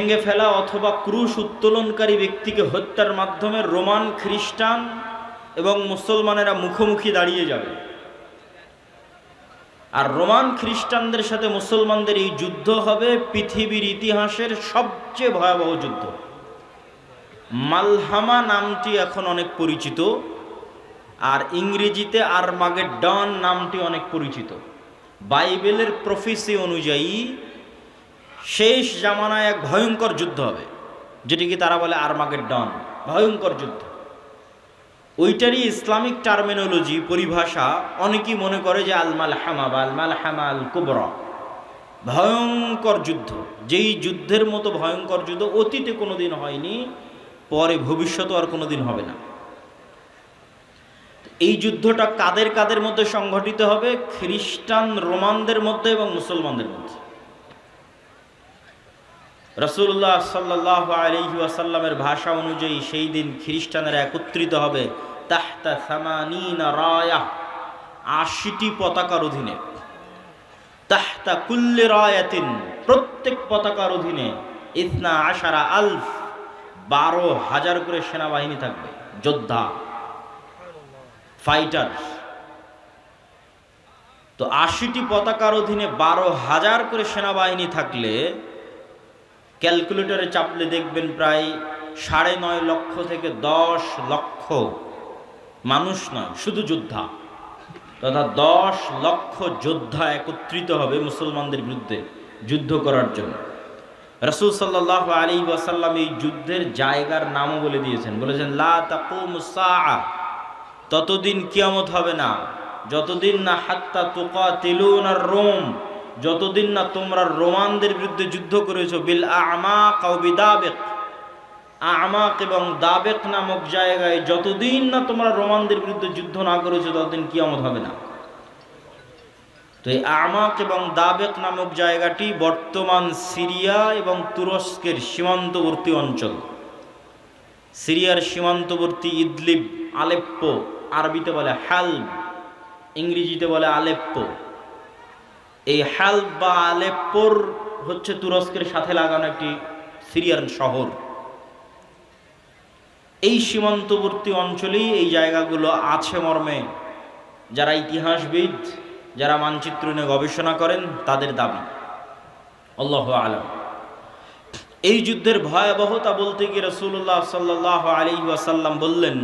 ভেঙে ফেলা অথবা ক্রুশ উত্তোলনকারী ব্যক্তিকে হত্যার মাধ্যমে রোমান, খ্রিস্টান এবং মুসলমানেরা মুখোমুখি দাঁড়িয়ে যাবে। আর রোমান খ্রিস্টানদের সাথে মুসলমানদের এই যুদ্ধ হবে পৃথিবীর ইতিহাসের সবচেয়ে ভয়াবহ যুদ্ধ। মালহামা নামটি এখন অনেক পরিচিত, আর ইংরেজিতে আরমাগেডন নামটি অনেক পরিচিত। বাইবেলের প্রফেসি অনুযায়ী শেষ জামানায় এক ভয়ঙ্কর যুদ্ধ হবে, যেটিকে তারা বলে আরমাগেডন, ভয়ঙ্কর যুদ্ধ। ওইটারই ইসলামিক টার্মিনোলজি, পরিভাষা অনেকেই মনে করে যে আল মালহামা বা আল মালহামা আল কুবরা, ভয়ঙ্কর যুদ্ধ। যেই যুদ্ধের মতো ভয়ঙ্কর যুদ্ধ অতীতে কোনোদিন হয়নি, পরে ভবিষ্যতে আর কোনোদিন হবে না। এই যুদ্ধটা কাদের কাদের মধ্যে সংঘটিত হবে? খ্রিস্টান রোমানদের মধ্যে এবং মুসলমানদের মধ্যে। রাসূলুল্লাহ সাল্লাল্লাহু আলাইহি ওয়াসাল্লামের ভাষা অনুযায়ী সেই দিন খ্রিস্টানেরা একত্রিত হবে তাহতা সামানিনা রায়া, ৮০টি পতাকার অধীনে। তাহতা কুল্লি রায়াতিন, প্রত্যেক পতাকার অধীনে ইসনা আশারা আলফ, ১২,০০০ করে সেনাবাহিনী থাকবে, যোদ্ধা, ফাইটার। তো ৮০টি পতাকার অধীনে ১২,০০০ করে সেনাবাহিনী থাকলে ক্যালকুলেটরে চাপলে দেখবেন প্রায় ৯.৫ লক্ষ থেকে ১০ লক্ষ মানুষ নয়, শুধু যোদ্ধা, তথা ১০ লক্ষ যোদ্ধা একত্রিত হবে মুসলমানদের বিরুদ্ধে যুদ্ধ করার জন্য। রাসূল সাল্লাল্লাহু আলাইহি ওয়াসাল্লাম এই যুদ্ধের জায়গার নামও বলে দিয়েছেন, বলেছেন লা তাকুমুস সাআ, ততদিন কিয়ামত হবে না যতদিন না হাত্তা তুকাতিলুনার রোম, যতদিন না তোমরা রোমানদের বিরুদ্ধে যুদ্ধ করেছো বিল আমাক আও বিদাবিক, আমাক এবং দাবেক নামক জায়গায় যতদিন না তোমরা রোমানদের বিরুদ্ধে যুদ্ধ না করেছো ততদিন কিয়ামত হবে না। তো এই আমাক এবং দাবেক নামক জায়গাটি বর্তমান সিরিয়া এবং তুরস্কের সীমান্তবর্তী অঞ্চল। সিরিয়ার সীমান্তবর্তী ইদলিব, আলেপ্পো, আরবিতে বলে হালব, ইংরেজিতে বলে আলেপ্পো। এই হালব বা আলেপ্পোর হচ্ছে তুরস্কের সাথে লাগানো একটি সিরিয়ার শহর। এই সীমান্তবর্তী অঞ্চলেই এই জায়গাগুলো আছে মর্মে যারা ইতিহাসবিদ, যারা মানচিত্র নিয়ে গবেষণা করেন তাদের দাবি। আল্লাহু আলাম। এই যুদ্ধের ভয়াবহতা বলতে গিয়ে রাসূলুল্লাহ সাল্লাল্লাহু আলাইহি ওয়াসাল্লাম বললেন,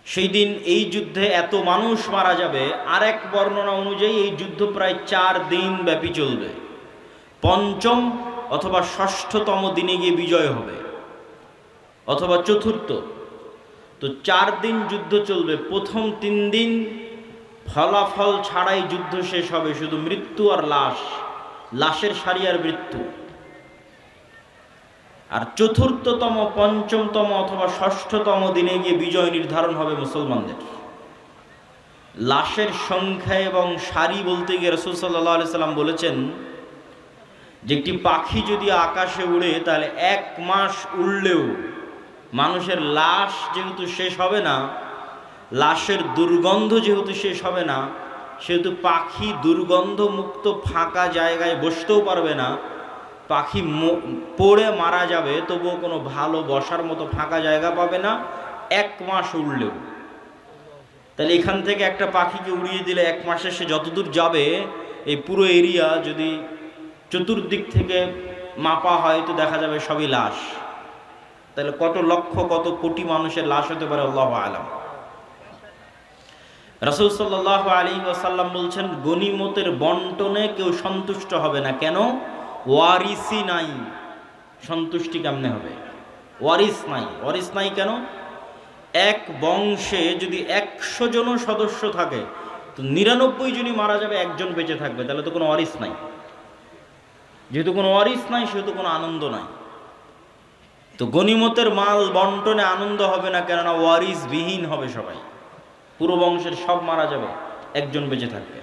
সেই দিন এই যুদ্ধে এত মানুষ মারা যাবে। আর এক বর্ণনা অনুযায়ী এই যুদ্ধ প্রায় ৪ দিন ব্যাপী চলবে। পঞ্চম অথবা ষষ্ঠতম দিনে গিয়ে বিজয় হবে, অথবা চতুর্থ। তো ৪ দিন যুদ্ধ চলবে। প্রথম ৩ দিন ফলাফল ছাড়াই যুদ্ধ শেষ হবে, শুধু মৃত্যু আর লাশ, লাশের সারি আর মৃত্যু। আর চতুর্থতম, পঞ্চমতম অথবা ষষ্ঠতম দিনে গিয়ে বিজয় নির্ধারণ হবে মুসলমানদের। লাশের সংখ্যা এবং সারি বলতে গিয়ে রাসূল সাল্লাল্লাহু আলাইহি সাল্লাম বলেছেন যে একটি পাখি যদি আকাশে উড়ে তাহলে ১ মাস উড়লেও মানুষের লাশ যেহেতু শেষ হবে না, লাশের দুর্গন্ধ যেহেতু শেষ হবে না, সেহেতু পাখি দুর্গন্ধমুক্ত ফাঁকা জায়গায় বসতেও পারবে না। পাখি পড়ে মারা যাবে, তবুও কোনো ভালো বসার মতো ফাঁকা জায়গা পাবে না ১ মাস উড়লেও। তাহলে এখান থেকে একটা পাখিকে উড়িয়ে দিলে ১ মাসে সে যতদূর যাবে, এই পুরো এরিয়া যদি চতুর্দিক থেকে মাপা হয় তো দেখা যাবে সবই লাশ। তাহলে কত লক্ষ, কত কোটি মানুষের লাশ হতে পারে আল্লাহু আলাম। রাসূল সাল্লাল্লাহু আলাইহি ওয়াসাল্লাম বলছেন, গনিমতের বন্টনে কেউ সন্তুষ্ট হবে না। কেন? ওয়ারিসই নাই। সন্তুষ্টি কেমনে হবে? ওয়ারিস নাই। ওয়ারিস নাই কেন? এক বংশে যদি ১০০ জন সদস্য থাকে তো ৯৯ জনই মারা যাবে, একজন বেঁচে থাকবে, তাহলে তো কোনো ওয়ারিস নাই। যেহেতু কোনো ওয়ারিস নাই সেহেতু কোনো আনন্দ নাই। তো গনিমতের মাল বন্টনে আনন্দ হবে না, কেননা ওয়ারিস বিহীন হবে সবাই। পুরো বংশের সব মারা যাবে, একজন বেঁচে থাকবে।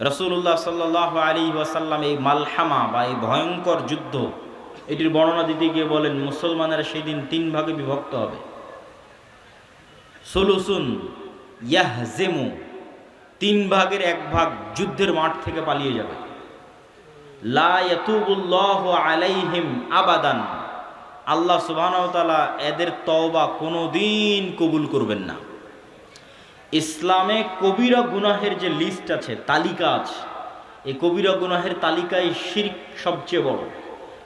রাসূলুল্লাহ সাল্লাল্লাহু আলাইহি ওয়াসাল্লাম এই মালহামা বা এই ভয়ঙ্কর যুদ্ধ, এটির বর্ণনা দিতে গিয়ে বলেন, মুসলমানেরা সেই দিন ৩ ভাগে বিভক্ত হবে। সুলুসুন ইয়াহজিমু, ৩ ভাগের ১ ভাগ যুদ্ধের মাঠ থেকে পালিয়ে যাবে। লা ইয়াতুবুল্লাহু আলাইহিম আবাদান, আল্লাহ সুবহানাহু ওয়া তাআলা এদের তওবা কোনোদিন কবুল করবেন না। ইসলামে কবিরা গুনাহের যে লিস্ট আছে, তালিকা আছে, এই কবিরা গুনাহের তালিকায় শিরক সবচেয়ে বড়।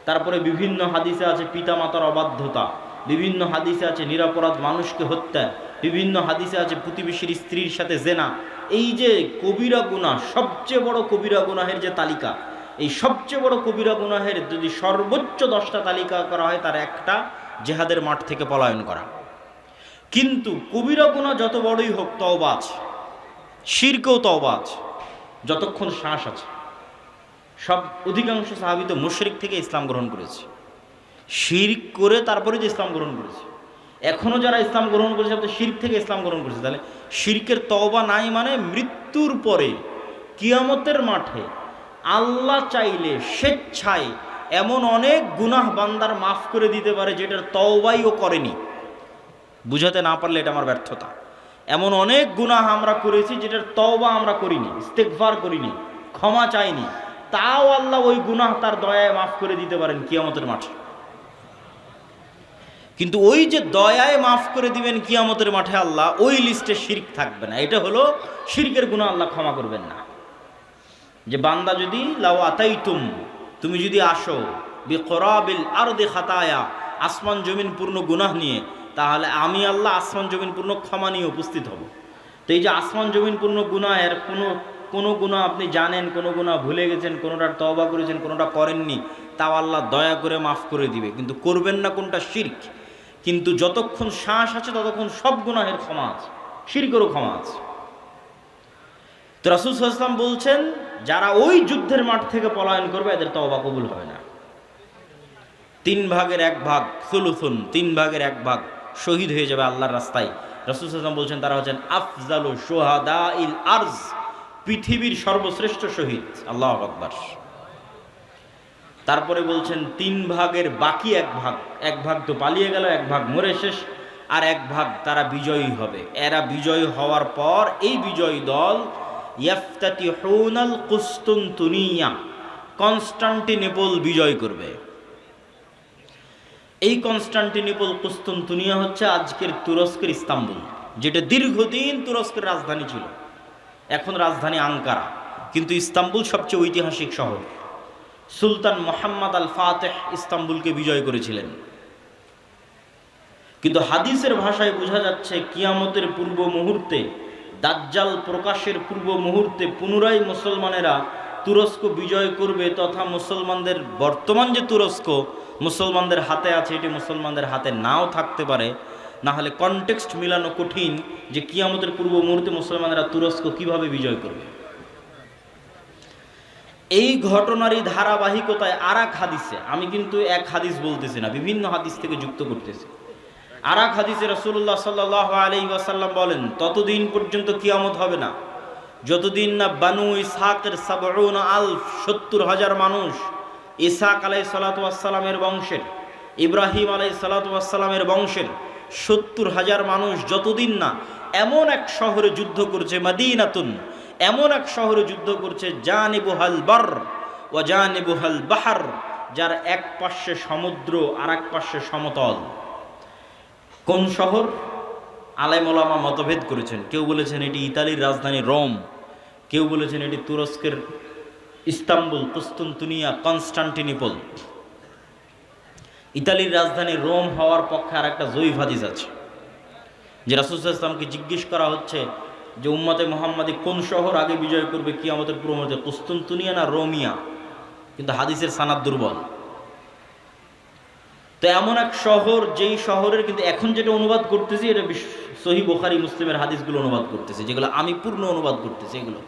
তারপরে বিভিন্ন হাদিসে আছে পিতামাতার অবাধ্যতা, বিভিন্ন হাদিসে আছে নিরপরাধ মানুষকে হত্যা, বিভিন্ন হাদিসে আছে প্রতিবেশীর স্ত্রীর সাথে জেনা। এই যে কবিরা গুনাহ, সবচেয়ে বড় কবিরা গুনাহের যে তালিকা, এই সবচেয়ে বড় কবিরা গুনাহের যদি সর্বোচ্চ 10টা তালিকা করা হয়, তার একটা জেহাদের মাঠ থেকে পলায়ন করা। কিন্তু কবিরা গুনাহ যত বড়ই হোক, তওবা আছে, শিরকেও তওবা আছে, যতক্ষণ শ্বাস আছে। সব অধিকাংশ সাহাবী তো মুশরিক থেকে ইসলাম গ্রহণ করেছে, শিরক করে তারপরে যে ইসলাম গ্রহণ করেছে। এখনও যারা ইসলাম গ্রহণ করেছে তারা শিরক থেকে ইসলাম গ্রহণ করেছে। তাহলে শিরকের তওবা নাই মানে মৃত্যুর পরে কিয়ামতের মাঠে আল্লাহ চাইলে স্বেচ্ছায় এমন অনেক গুনাহ বান্দার মাফ করে দিতে পারে যেটার তওবাই ও করেনি। বুঝাতে না পারলে এটা আমার ব্যর্থতা। এমন অনেক গুনাহ আমরা করেছি যেটার তওবা আমরা করিনি, ইস্তেগফার করিনি, ক্ষমা চাইনি, তাও আল্লাহ ওই গুনাহ তার দয়ায় মাফ করে দিতে পারেন কিয়ামতের মাঠে। কিন্তু ওই যে দয়ায় মাফ করে দিবেন কিয়ামতের মাঠে আল্লাহ, ওই লিস্টে শিরক থাকবে না। এটা হলো শিরকের গুনাহ আল্লাহ ক্ষমা করবেন না। যে বান্দা যদি লাউ আতাইতুম, তুমি যদি আসো বিকরাবিল আরদি খাতায়া, আসমান জমিন পূর্ণ গুনাহ নিয়ে, তাহলে আমি আল্লাহ আসমান জমিন পূর্ণ ক্ষমা নিয়ে উপস্থিত হব। তো এই যে আসমান জমিন পূর্ণ গুনাহের কোনো গুনাহ আপনি জানেন, কোনো গুনাহ ভুলে গেছেন, কোনোটার তওবা করেছেন, কোনোটা করেননি, তাও আল্লাহ দয়া করে মাফ করে দিবে। কিন্তু করবেন না কোনটা? শিরক। কিন্তু যতক্ষণ শ্বাস আছে ততক্ষণ সব গুনাহের ক্ষমা আছে, শিরকেরও ক্ষমা আছে। তো রাসূল সাল্লাল্লাহু আলাইহি ওয়াসাল্লাম বলছেন, যারা ওই যুদ্ধের মাঠ থেকে পলায়ন করবে এদের তওবা কবুল হবে না। 3 ভাগের 1 ভাগ, সুলুসুন, 3 ভাগের 1 ভাগ শহীদ হয়ে যাবে আল্লাহর রাস্তায়। রাসূল সাল্লাল্লাহু আলাইহি ওয়াসাল্লাম বলছেন তারা হচ্ছেন আফজালু শুহাদাইল আরজ, পৃথিবীর সর্বশ্রেষ্ঠ শহীদ। আল্লাহু আকবার। তারপরে বলছেন 3 ভাগের বাকি 1 ভাগ তো পালিয়ে গেল, 1 ভাগ মরে শেষ, আর 1 ভাগ তারা বিজয়ী হবে। এরা বিজয়ী হওয়ার পর এই বিজয়ী দল ইয়াফতাতিহুনাল কুস্তুনতুনিয়া, কনস্টান্টিনোপল বিজয় করবে। এই কনস্টান্টিনোপল, কুস্তুনতুনিয়া হচ্ছে আজকের তুরস্কের ইস্তাম্বুল, যেটা দীর্ঘদিন তুরস্কের রাজধানী ছিল। এখন রাজধানী আঙ্কারা, কিন্তু ইস্তাম্বুল সবচেয়ে ঐতিহাসিক শহর। সুলতান মুহাম্মদ আল ফাতেহ ইস্তাম্বুলকে বিজয় করেছিলেন। কিন্তু হাদিসের ভাষায় বোঝা যাচ্ছে কিয়ামতের পূর্ব মুহূর্তে, দাজ্জাল প্রকাশের পূর্ব মুহূর্তে পুনরায় মুসলমানেরা তুরস্ক বিজয় করবে, তথা মুসলমানদের বর্তমান যে তুরস্ক মুসলমানদের হাতে আছে, এটি মুসলমানদের হাতে নাও থাকতে পারে। না হলে কনটেক্সট মিলানো কঠিন যে কিয়ামতের পূর্ব মুহূর্তে মুসলমানেরা তুরস্ক কিভাবে বিজয় করবে। এই ঘটনারই ধারাবাহিকতায় আর এক হাদিসে, আমি কিন্তু এক হাদিস বলতেছি না, বিভিন্ন হাদিস থেকে যুক্ত করতেছি। আর এক হাদিসে রাসূলুল্লাহ সাল্লাল্লাহু আলাইহি ওয়াসাল্লাম বলেন, ততদিন পর্যন্ত কিয়ামত হবে না যতদিন না বানু ইসহাকের 70,000 মানুষ, ইসহাক আলাইহিস সালাতু ওয়াস সালামের বংশের, ইব্রাহিম আলাইহিস সালাতু ওয়াস সালামের বংশের 70,000 মানুষ যতদিন না এমন এক শহরে যুদ্ধ করছে, মাদিনাতুন, এমন এক শহরে যুদ্ধ করছে, জানিবুহাল বার ওয়া জানিবুহাল বাহর, যার এক পাশে সমুদ্র আর এক পাশে সমতল। কোন শহর? আলেম ওলামা মতভেদ করেছেন। কেউ বলেছেন এটি ইতালির রাজধানী রোম, কেউ বলেছেন এটি তুরস্কের ইস্তাম্বুল, কুস্তুনতুনিয়া, কনস্টান্টিনোপল। ইতালির রাজধানী রোম হওয়ার পক্ষে আর একটা জয়ীফ হাদিস আছে, যে রাসূল সাল্লাল্লাহু আলাইহি ওয়াসাল্লামকে জিজ্ঞেস করা হচ্ছে যে উম্মতে মুহাম্মাদি কোন শহর আগে বিজয় করবে কিয়ামতের পূর্ব মুহূর্তে, কুস্তুনতুনিয়া না রোমিয়া? কিন্তু হাদিসের সানাদ দুর্বল। তো এমন এক শহর, যেই শহরের, কিন্তু এখন যেটা অনুবাদ করতেছি এটা সহিহ বুখারী মুসলিমের হাদিসগুলো অনুবাদ করতেছি, যেগুলো আমি পূর্ণ অনুবাদ করতেছি এগুলো,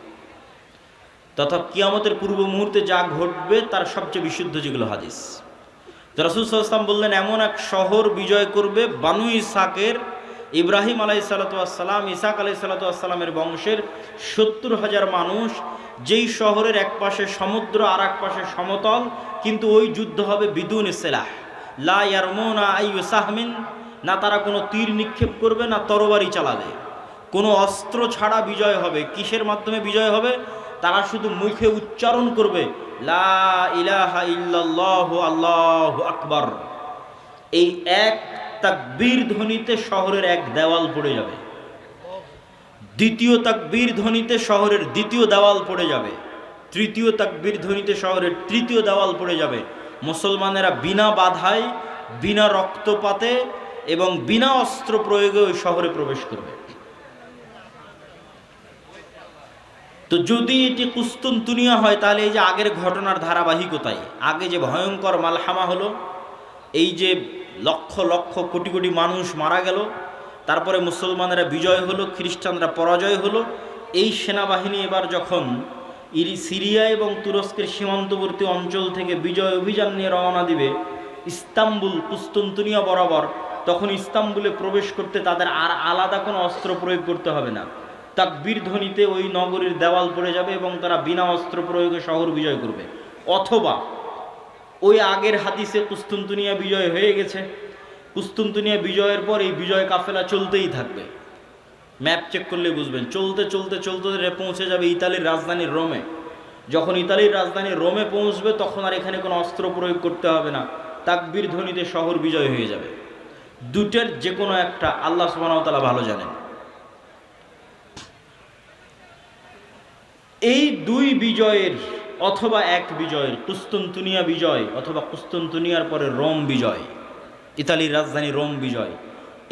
তথা কিয়ামতের পূর্ব মুহূর্তে যা ঘটবে তার সবচেয়ে বিশুদ্ধ যেগুলো হাদিস। তো রাসূল সাল্লাল্লাহু আলাইহি ওয়াসাল্লাম বললেন এমন এক শহর বিজয় করবে বানু ইসহাকের, ইব্রাহিম আলাইহিস সালাতু ওয়াস সালাম, ইসহাক আলাইহিস সালাতু ওয়াস সালামের বংশের 70,000 মানুষ, যেই শহরের এক পাশে সমুদ্র আর এক পাশে সমতল, কিন্তু ওই যুদ্ধ হবে বিদুন সিলাহ, লা ইয়ারমুনা আইয়ু সাহমিন, না তারা কোনো তীর নিক্ষেপ করবে না তরবারি চালাবে, কোনো অস্ত্র ছাড়া বিজয় হবে। কিসের মাধ্যমে বিজয় হবে? তারা শুধু মুখে উচ্চারণ করবে লা ইলাহা ইল্লাল্লাহু আল্লাহু আকবার। এই এক তাকবীর ধ্বনিতে শহরের এক দেওয়াল পড়ে যাবে, দ্বিতীয় তাকবীর ধ্বনিতে শহরের দ্বিতীয় দেওয়াল পড়ে যাবে, তৃতীয় তাকবীর ধ্বনিতে শহরের তৃতীয় দেওয়াল পড়ে যাবে। মুসলমানেরা বিনা বাধায়, বিনা রক্তপাতে এবং বিনা অস্ত্র প্রয়োগে ওই শহরে প্রবেশ করবে। তো যদি এটি কুস্তুনতুনিয়া হয় তাহলে এই যে আগের ঘটনার ধারাবাহিকতায় আগে যে ভয়ঙ্কর মালহামা হলো, এই যে লক্ষ লক্ষ কোটি কোটি মানুষ মারা গেল, তারপরে মুসলমানেরা বিজয় হলো, খ্রিস্টানরা পরাজয় হলো, এই সেনাবাহিনী এবার যখন সিরিয়া এবং তুরস্কের সীমান্তবর্তী অঞ্চল থেকে বিজয় অভিযান নিয়ে রওনা দিবে ইস্তাম্বুল কুস্তুনতুনিয়া বরাবর, তখন ইস্তাম্বুলে প্রবেশ করতে তাদের আর আলাদা কোনো অস্ত্র প্রয়োগ করতে হবে না। তাকবীর ধ্বনিতে ওই নগরীর দেওয়াল পড়ে যাবে এবং তারা বিনা অস্ত্র প্রয়োগে শহর বিজয় করবে। অথবা ওই আগের হাদিসে কুস্তুনতুনিয়া বিজয় হয়ে গেছে, কুস্তুনতুনিয়া বিজয়ের পর এই বিজয় কাফেলা চলতেই থাকবে। ম্যাপ চেক করলে বুঝবেন, চলতে চলতে চলতে পৌঁছে যাবে ইতালির রাজধানী রোমে। যখন ইতালির রাজধানী রোমে পৌঁছবে তখন আর এখানে কোনো অস্ত্র প্রয়োগ করতে হবে না, তাকবীর ধ্বনিতে শহর বিজয় হয়ে যাবে। দুটের যে কোনো একটা আল্লাহ সুবহানাহু ওয়া তাআলা ভালো জানেন। এই দুই বিজয়ের অথবা এক বিজয়ের, কুস্তুনতুনিয়া বিজয় অথবা কুস্তুনতুনিয়ার পরে রোম বিজয়, ইতালির রাজধানী রোম বিজয়,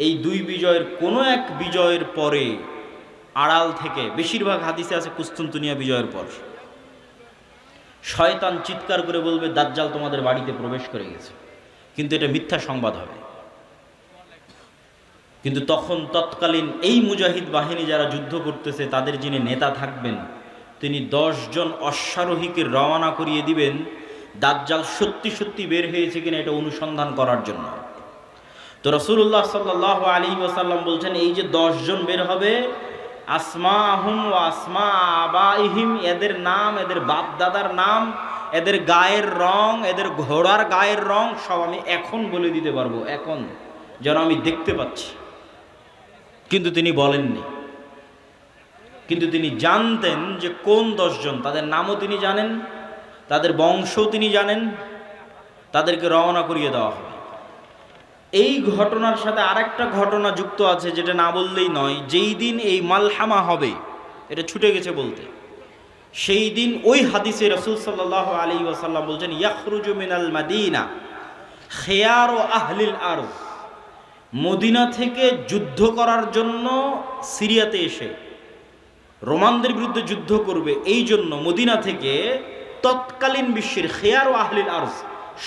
এই দুই বিজয়ের কোনো এক বিজয়ের পরে আড়াল থেকে, বেশিরভাগ হাদিসে আছে কুস্তুনতুনিয়া বিজয়ের পর, শয়তান চিৎকার করে বলবে দাজ্জাল তোমাদের বাড়িতে প্রবেশ করে গেছে। কিন্তু এটা মিথ্যা সংবাদ হবে। কিন্তু তখন তৎকালীন এই মুজাহিদ বাহিনী যারা যুদ্ধ করতেছে তাদের যিনি নেতা থাকবেন তিনি 10 জন অশ্বারোহীকে রওনা করিয়ে দিবেন দাজ্জাল সত্যি সত্যি বের হয়েছে কিনা এটা অনুসন্ধান করার জন্য। তো রাসূলুল্লাহ সাল্লাল্লাহু আলাইহি ওয়াসাল্লাম বলছেন এই যে 10 জন বের হবে, আসমাহুম ওয়া আসমা আবাইহিম, এদের নাম, এদের বাপ দাদার নাম, এদের গায়ের রং, এদের ঘোড়ার গায়ের রং সব আমি এখন বলে দিতে পারবো, এখন যেন আমি দেখতে পাচ্ছি। কিন্তু তিনি বলেননি, কিন্তু তিনি জানতেন যে কোন 10 জন, তাদের নামও তিনি জানেন, তাদের বংশও তিনি জানেন, তাদেরকে রওনা করিয়ে দেওয়া হবে। এই ঘটনার সাথে আরেকটা ঘটনা যুক্ত আছে যেটা না বললেই নয়। যেই দিন এই মালহামা হবে, এটা ছুটে গেছে বলতে, সেই দিন ওই হাদিসে রাসূল সাল্লাল্লাহু আলাইহি ওয়াসাল্লাম বলছেন ইয়াখরুজু মিনাল মাদিনা খিয়ারু আহলিল আরদ, মদিনা থেকে যুদ্ধ করার জন্য সিরিয়াতে এসে রোমানদের বিরুদ্ধে যুদ্ধ করবে, এই জন্য মদিনা থেকে তৎকালীন বিশ্বের খিয়ারু আহলিল আরদ,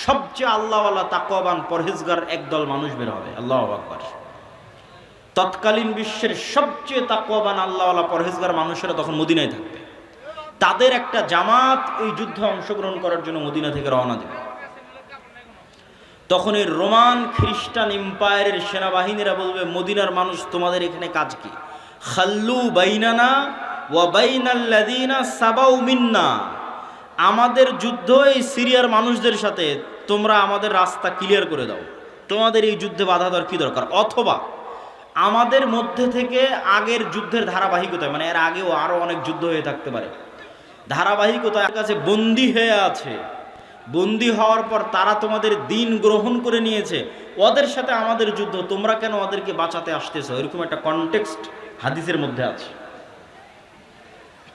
সবচেয়ে আল্লাহওয়ালা তাকওয়াবান পরহেজগার একদল মানুষ বের হবে। আল্লাহু আকবার। তৎকালীন বিশ্বের সবচেয়ে তাকওয়াবান আল্লাহওয়ালা পরহেজগার মানুষেরা তখন মদিনায় থাকবে। তাদের একটা জামাত এই যুদ্ধে অংশগ্রহণ করার জন্য মদিনা থেকে রওনা দেবে। তখন এই রোমান খ্রিস্টান এম্পায়ারের সেনাবাহিনীরা বলবে মদিনার মানুষ তোমাদের এখানে কাজ কি? খাল্লু বাইনানা ওয়া বাইনাল্লাযিনা সাবাউ মিন্না, আমাদের যুদ্ধ এই সিরিয়ার মানুষদের সাথে, তোমরা আমাদের রাস্তা ক্লিয়ার করে দাও, তোমাদের এই যুদ্ধে বাধা দেওয়ার কি দরকার? অথবা আমাদের মধ্যে থেকে আগের যুদ্ধের ধারাবাহিকতায়, মানে এর আগেও আরো অনেক যুদ্ধ হয়ে থাকতে পারে, ধারাবাহিকতার কাছে বন্দী হয়ে আছে, বন্দী হওয়ার পর তারা তোমাদের দিন গ্রহণ করে নিয়েছে, ওদের সাথে আমাদের যুদ্ধ, তোমরা কেন ওদেরকে বাঁচাতে আসতেছো? এরকম একটা কনটেক্সট হাদিসের মধ্যে আছে।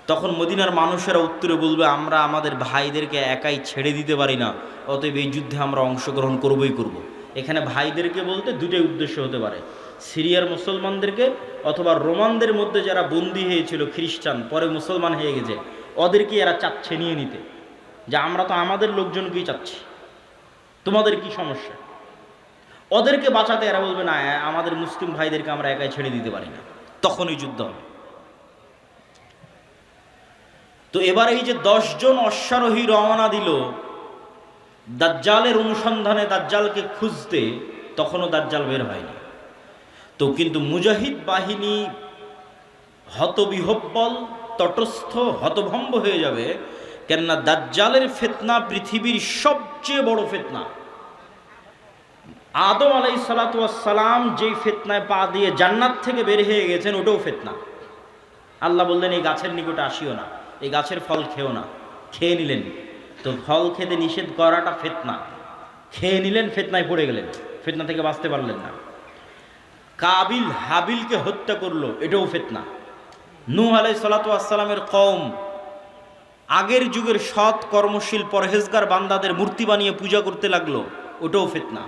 তখন মদিনার মানুষেরা উত্তরে বলবে আমরা আমাদের ভাইদেরকে একাই ছেড়ে দিতে পারি না, অতএব এই যুদ্ধে আমরা অংশগ্রহণ করবই করব। এখানে ভাইদেরকে বলতে দুটোই উদ্দেশ্য হতে পারে, সিরিয়ার মুসলমানদেরকে অথবা রোমানদের মধ্যে যারা বন্দী হয়েছিল খ্রিস্টান, পরে মুসলমান হয়ে গেছে, ওদেরকে এরা চাচ্ছে নিয়ে নিতে, যে আমরা তো আমাদের লোকজনকেই চাচ্ছি, তোমাদের কি সমস্যা? ওদেরকে বাঁচাতে এরা বলবে না, আমাদের মুসলিম ভাইদেরকে আমরা একাই ছেড়ে দিতে পারি না, তখনই যুদ্ধ হবে। তো এবার এই যে 10 জন অশ্বারোহী রওনা দিল দাজ্জালের অনুসন্ধানে, দাজ্জালকে খুঁজতে, তখনও দাজ্জাল বের হয়নি। তো কিন্তু মুজাহিদ বাহিনী হতবিহব্বল, তটস্থ, হতভম্ব হয়ে যাবে, কেননা দাজ্জালের ফিতনা পৃথিবীর সবচেয়ে বড় ফিতনা। আদম আলাইহিস সালাতু ওয়াস সালাম যেই ফিতনায় পা দিয়ে জান্নাত থেকে বের হয়ে গেছেন, ওটাও ফিতনা। আল্লাহ বললেন এই গাছের নিকটে আসিও না, এই গাছের ফল খেও না, খেয়ে নিলেন। তো ফল খেতে নিষেধ করাটা ফিতনা, খেয়ে নিলেন, ফিতনায় পড়ে গেলেন, ফিতনা থেকে বাঁচতে পারলেন না। কাবিল হাবিলকে হত্যা করলো, এটাও ফিতনা। নূহ আলাইহিস সালাতু ওয়াস সালামের কওম আগের যুগের সৎ কর্মশীল পরহেজগার বান্দাদের মূর্তি বানিয়ে পূজা করতে লাগলো, ওটাও ফিতনা।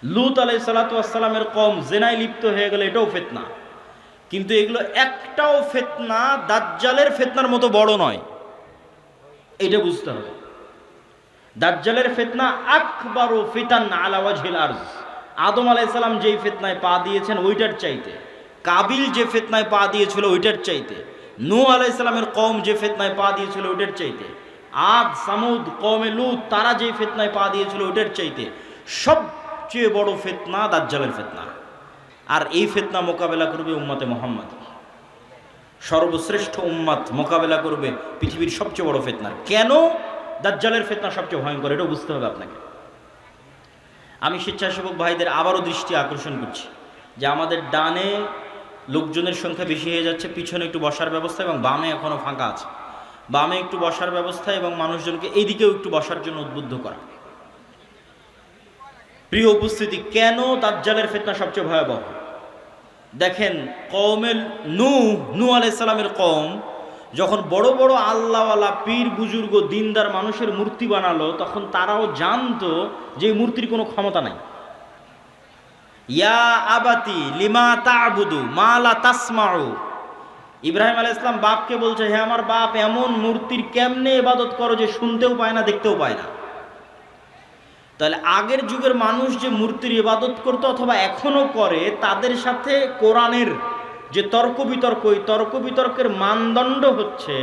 লূত আলাইহিস সালাতু ওয়াস সালামের কওম জেনায় লিপ্ত হয়ে গেল, এটাও ফিতনা। কিন্তু এগুলো একটাও ফিতনা দাজ্জালের ফিতনার মতো বড় নয়, এটা বুঝতে হবে। দাজ্জালের ফিতনা আকবারু ফিতান আলা ওয়াজহিল আরজ। আদম আলাইহিস সালাম যেই ফিতনায় পা দিয়েছেন ওইটার চাইতে, কাবিল যে ফিতনায় পা দিয়েছিল ওইটার চাইতে, নূহ আলাইহিস সালামের কওম যে ফিতনায় পা দিয়েছিল ওইটার চাইতে, আদ সামুদ কওমে লূত তারা যে ফিতনায় পা দিয়েছিল ওইটার চাইতে সবচেয়ে বড় ফিতনা দাজ্জালের ফিতনা। আর এই ফিতনা মোকাবেলা করবে উম্মতে মুহাম্মদ, সর্বশ্রেষ্ঠ উম্মত মোকাবেলা করবে পৃথিবীর সবচেয়ে বড় ফিতনা। কেন দাজ্জালের ফিতনা সবচেয়ে ভয়ঙ্কর, এটাও বুঝতে হবে আপনাকে। আমি স্বেচ্ছাসেবক ভাইদের আবারও দৃষ্টি আকর্ষণ করছি যে আমাদের ডানে লোকজনের সংখ্যা বেশি হয়ে যাচ্ছে, পিছনে একটু বসার ব্যবস্থা এবং বামে এখনও ফাঁকা আছে, বামে একটু বসার ব্যবস্থা এবং মানুষজনকে এইদিকেও একটু বসার জন্য উদ্বুদ্ধ করা। প্রিয় উপস্থিতি, কেন দাজ্জালের ফিতনা সবচেয়ে ভয়াবহ? দেখেন, কওমে নূহ আলাইহিস সালামের কওম যখন বড় বড় আল্লাহওয়ালা পীর বুজুর্গ দিনদার মানুষের মূর্তি বানালো, তখন তারাও জানতো যে এই মূর্তির কোনো ক্ষমতা নাই। ইয়া আবাতি লিমা তা'বুদু মা লা তাসমাউ। ইব্রাহিম আলাইহিস সালাম বাপকে বলছে, হে আমার বাপ, এমন মূর্তির কেমনে ইবাদত করো যে শুনতেও পায় না, দেখতেও পায় না। তাহলে আগের যুগের মানুষ যে মূর্তির ইবাদত করতো অথবা এখনো করে, তাদের সাথে কোরআনের যে তর্ক বিতর্ক, ওই তর্ক বিতর্কের মানদণ্ড হচ্ছে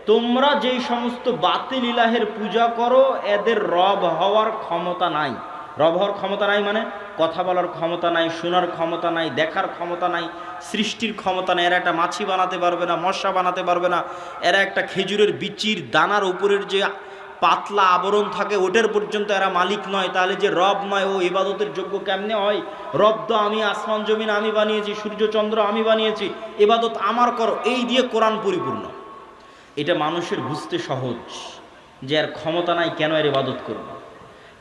তোমরা যেই সমস্ত বাতিল ইলাহের পূজা করো এদের রব হওয়ার ক্ষমতা নাই। রব হওয়ার ক্ষমতা নাই মানে কথা বলার ক্ষমতা নাই, শোনার ক্ষমতা নাই, দেখার ক্ষমতা নাই, সৃষ্টির ক্ষমতা নাই। এরা একটা মাছি বানাতে পারবে না, মশা বানাতে পারবে না, এরা একটা খেজুরের বিচির দানার উপরের যে পাতলা আবরণ থাকে ওটার পর্যন্ত এরা মালিক নয়। তাহলে যে রব নয় ও ইবাদতের যোগ্য কেমনে হয়? রব তো আমি, আসমান জমিন আমি বানিয়েছি, সূর্য চন্দ্র আমি বানিয়েছি, ইবাদত আমার করো, এই দিয়ে কোরআন পরিপূর্ণ। এটা মানুষের বুঝতে সহজ যে এর ক্ষমতা নাই, কেন এর ইবাদত করব।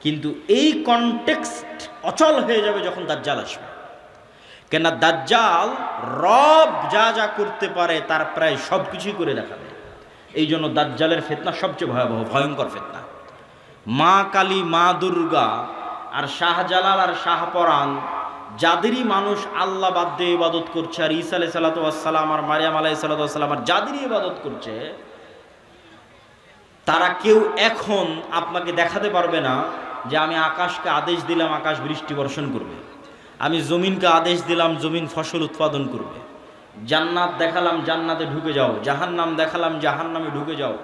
কিন্তু এই কনটেক্সট অচল হয়ে যাবে যখন দাজ্জাল আসবে। কেন দাজ্জাল রব যা যা করতে পারে তার প্রায় সব কিছুই করে দেখাবে। এই জন্য দাজ্জালের ফিতনা সবচেয়ে ভয়াবহ, ভয়ঙ্কর ফিতনা। মা কালী, মা দুর্গা আর শাহজালাল আর শাহপরাণ যাদেরই মানুষ আল্লাহ বাদ দিয়ে ইবাদত করছে, আর ঈসা আলাইহিস সালাতু ওয়াস সালাম আর মারিয়াম আলাইহিস সালাতু ওয়াস সালাম আর যাদেরই ইবাদত করছে, তারা কেউ এখন আপনাকে দেখাতে পারবে না যে আমি আকাশকে আদেশ দিলাম আকাশ বৃষ্টি বর্ষণ করবে, আমি জমিনকে আদেশ দিলাম জমিন ফসল উৎপাদন করবে, জান্নাত দেখালাম জান্নাতে ঢুকে যাও, জাহান্নাম দেখালাম জাহান্নামে ঢুকে যাও,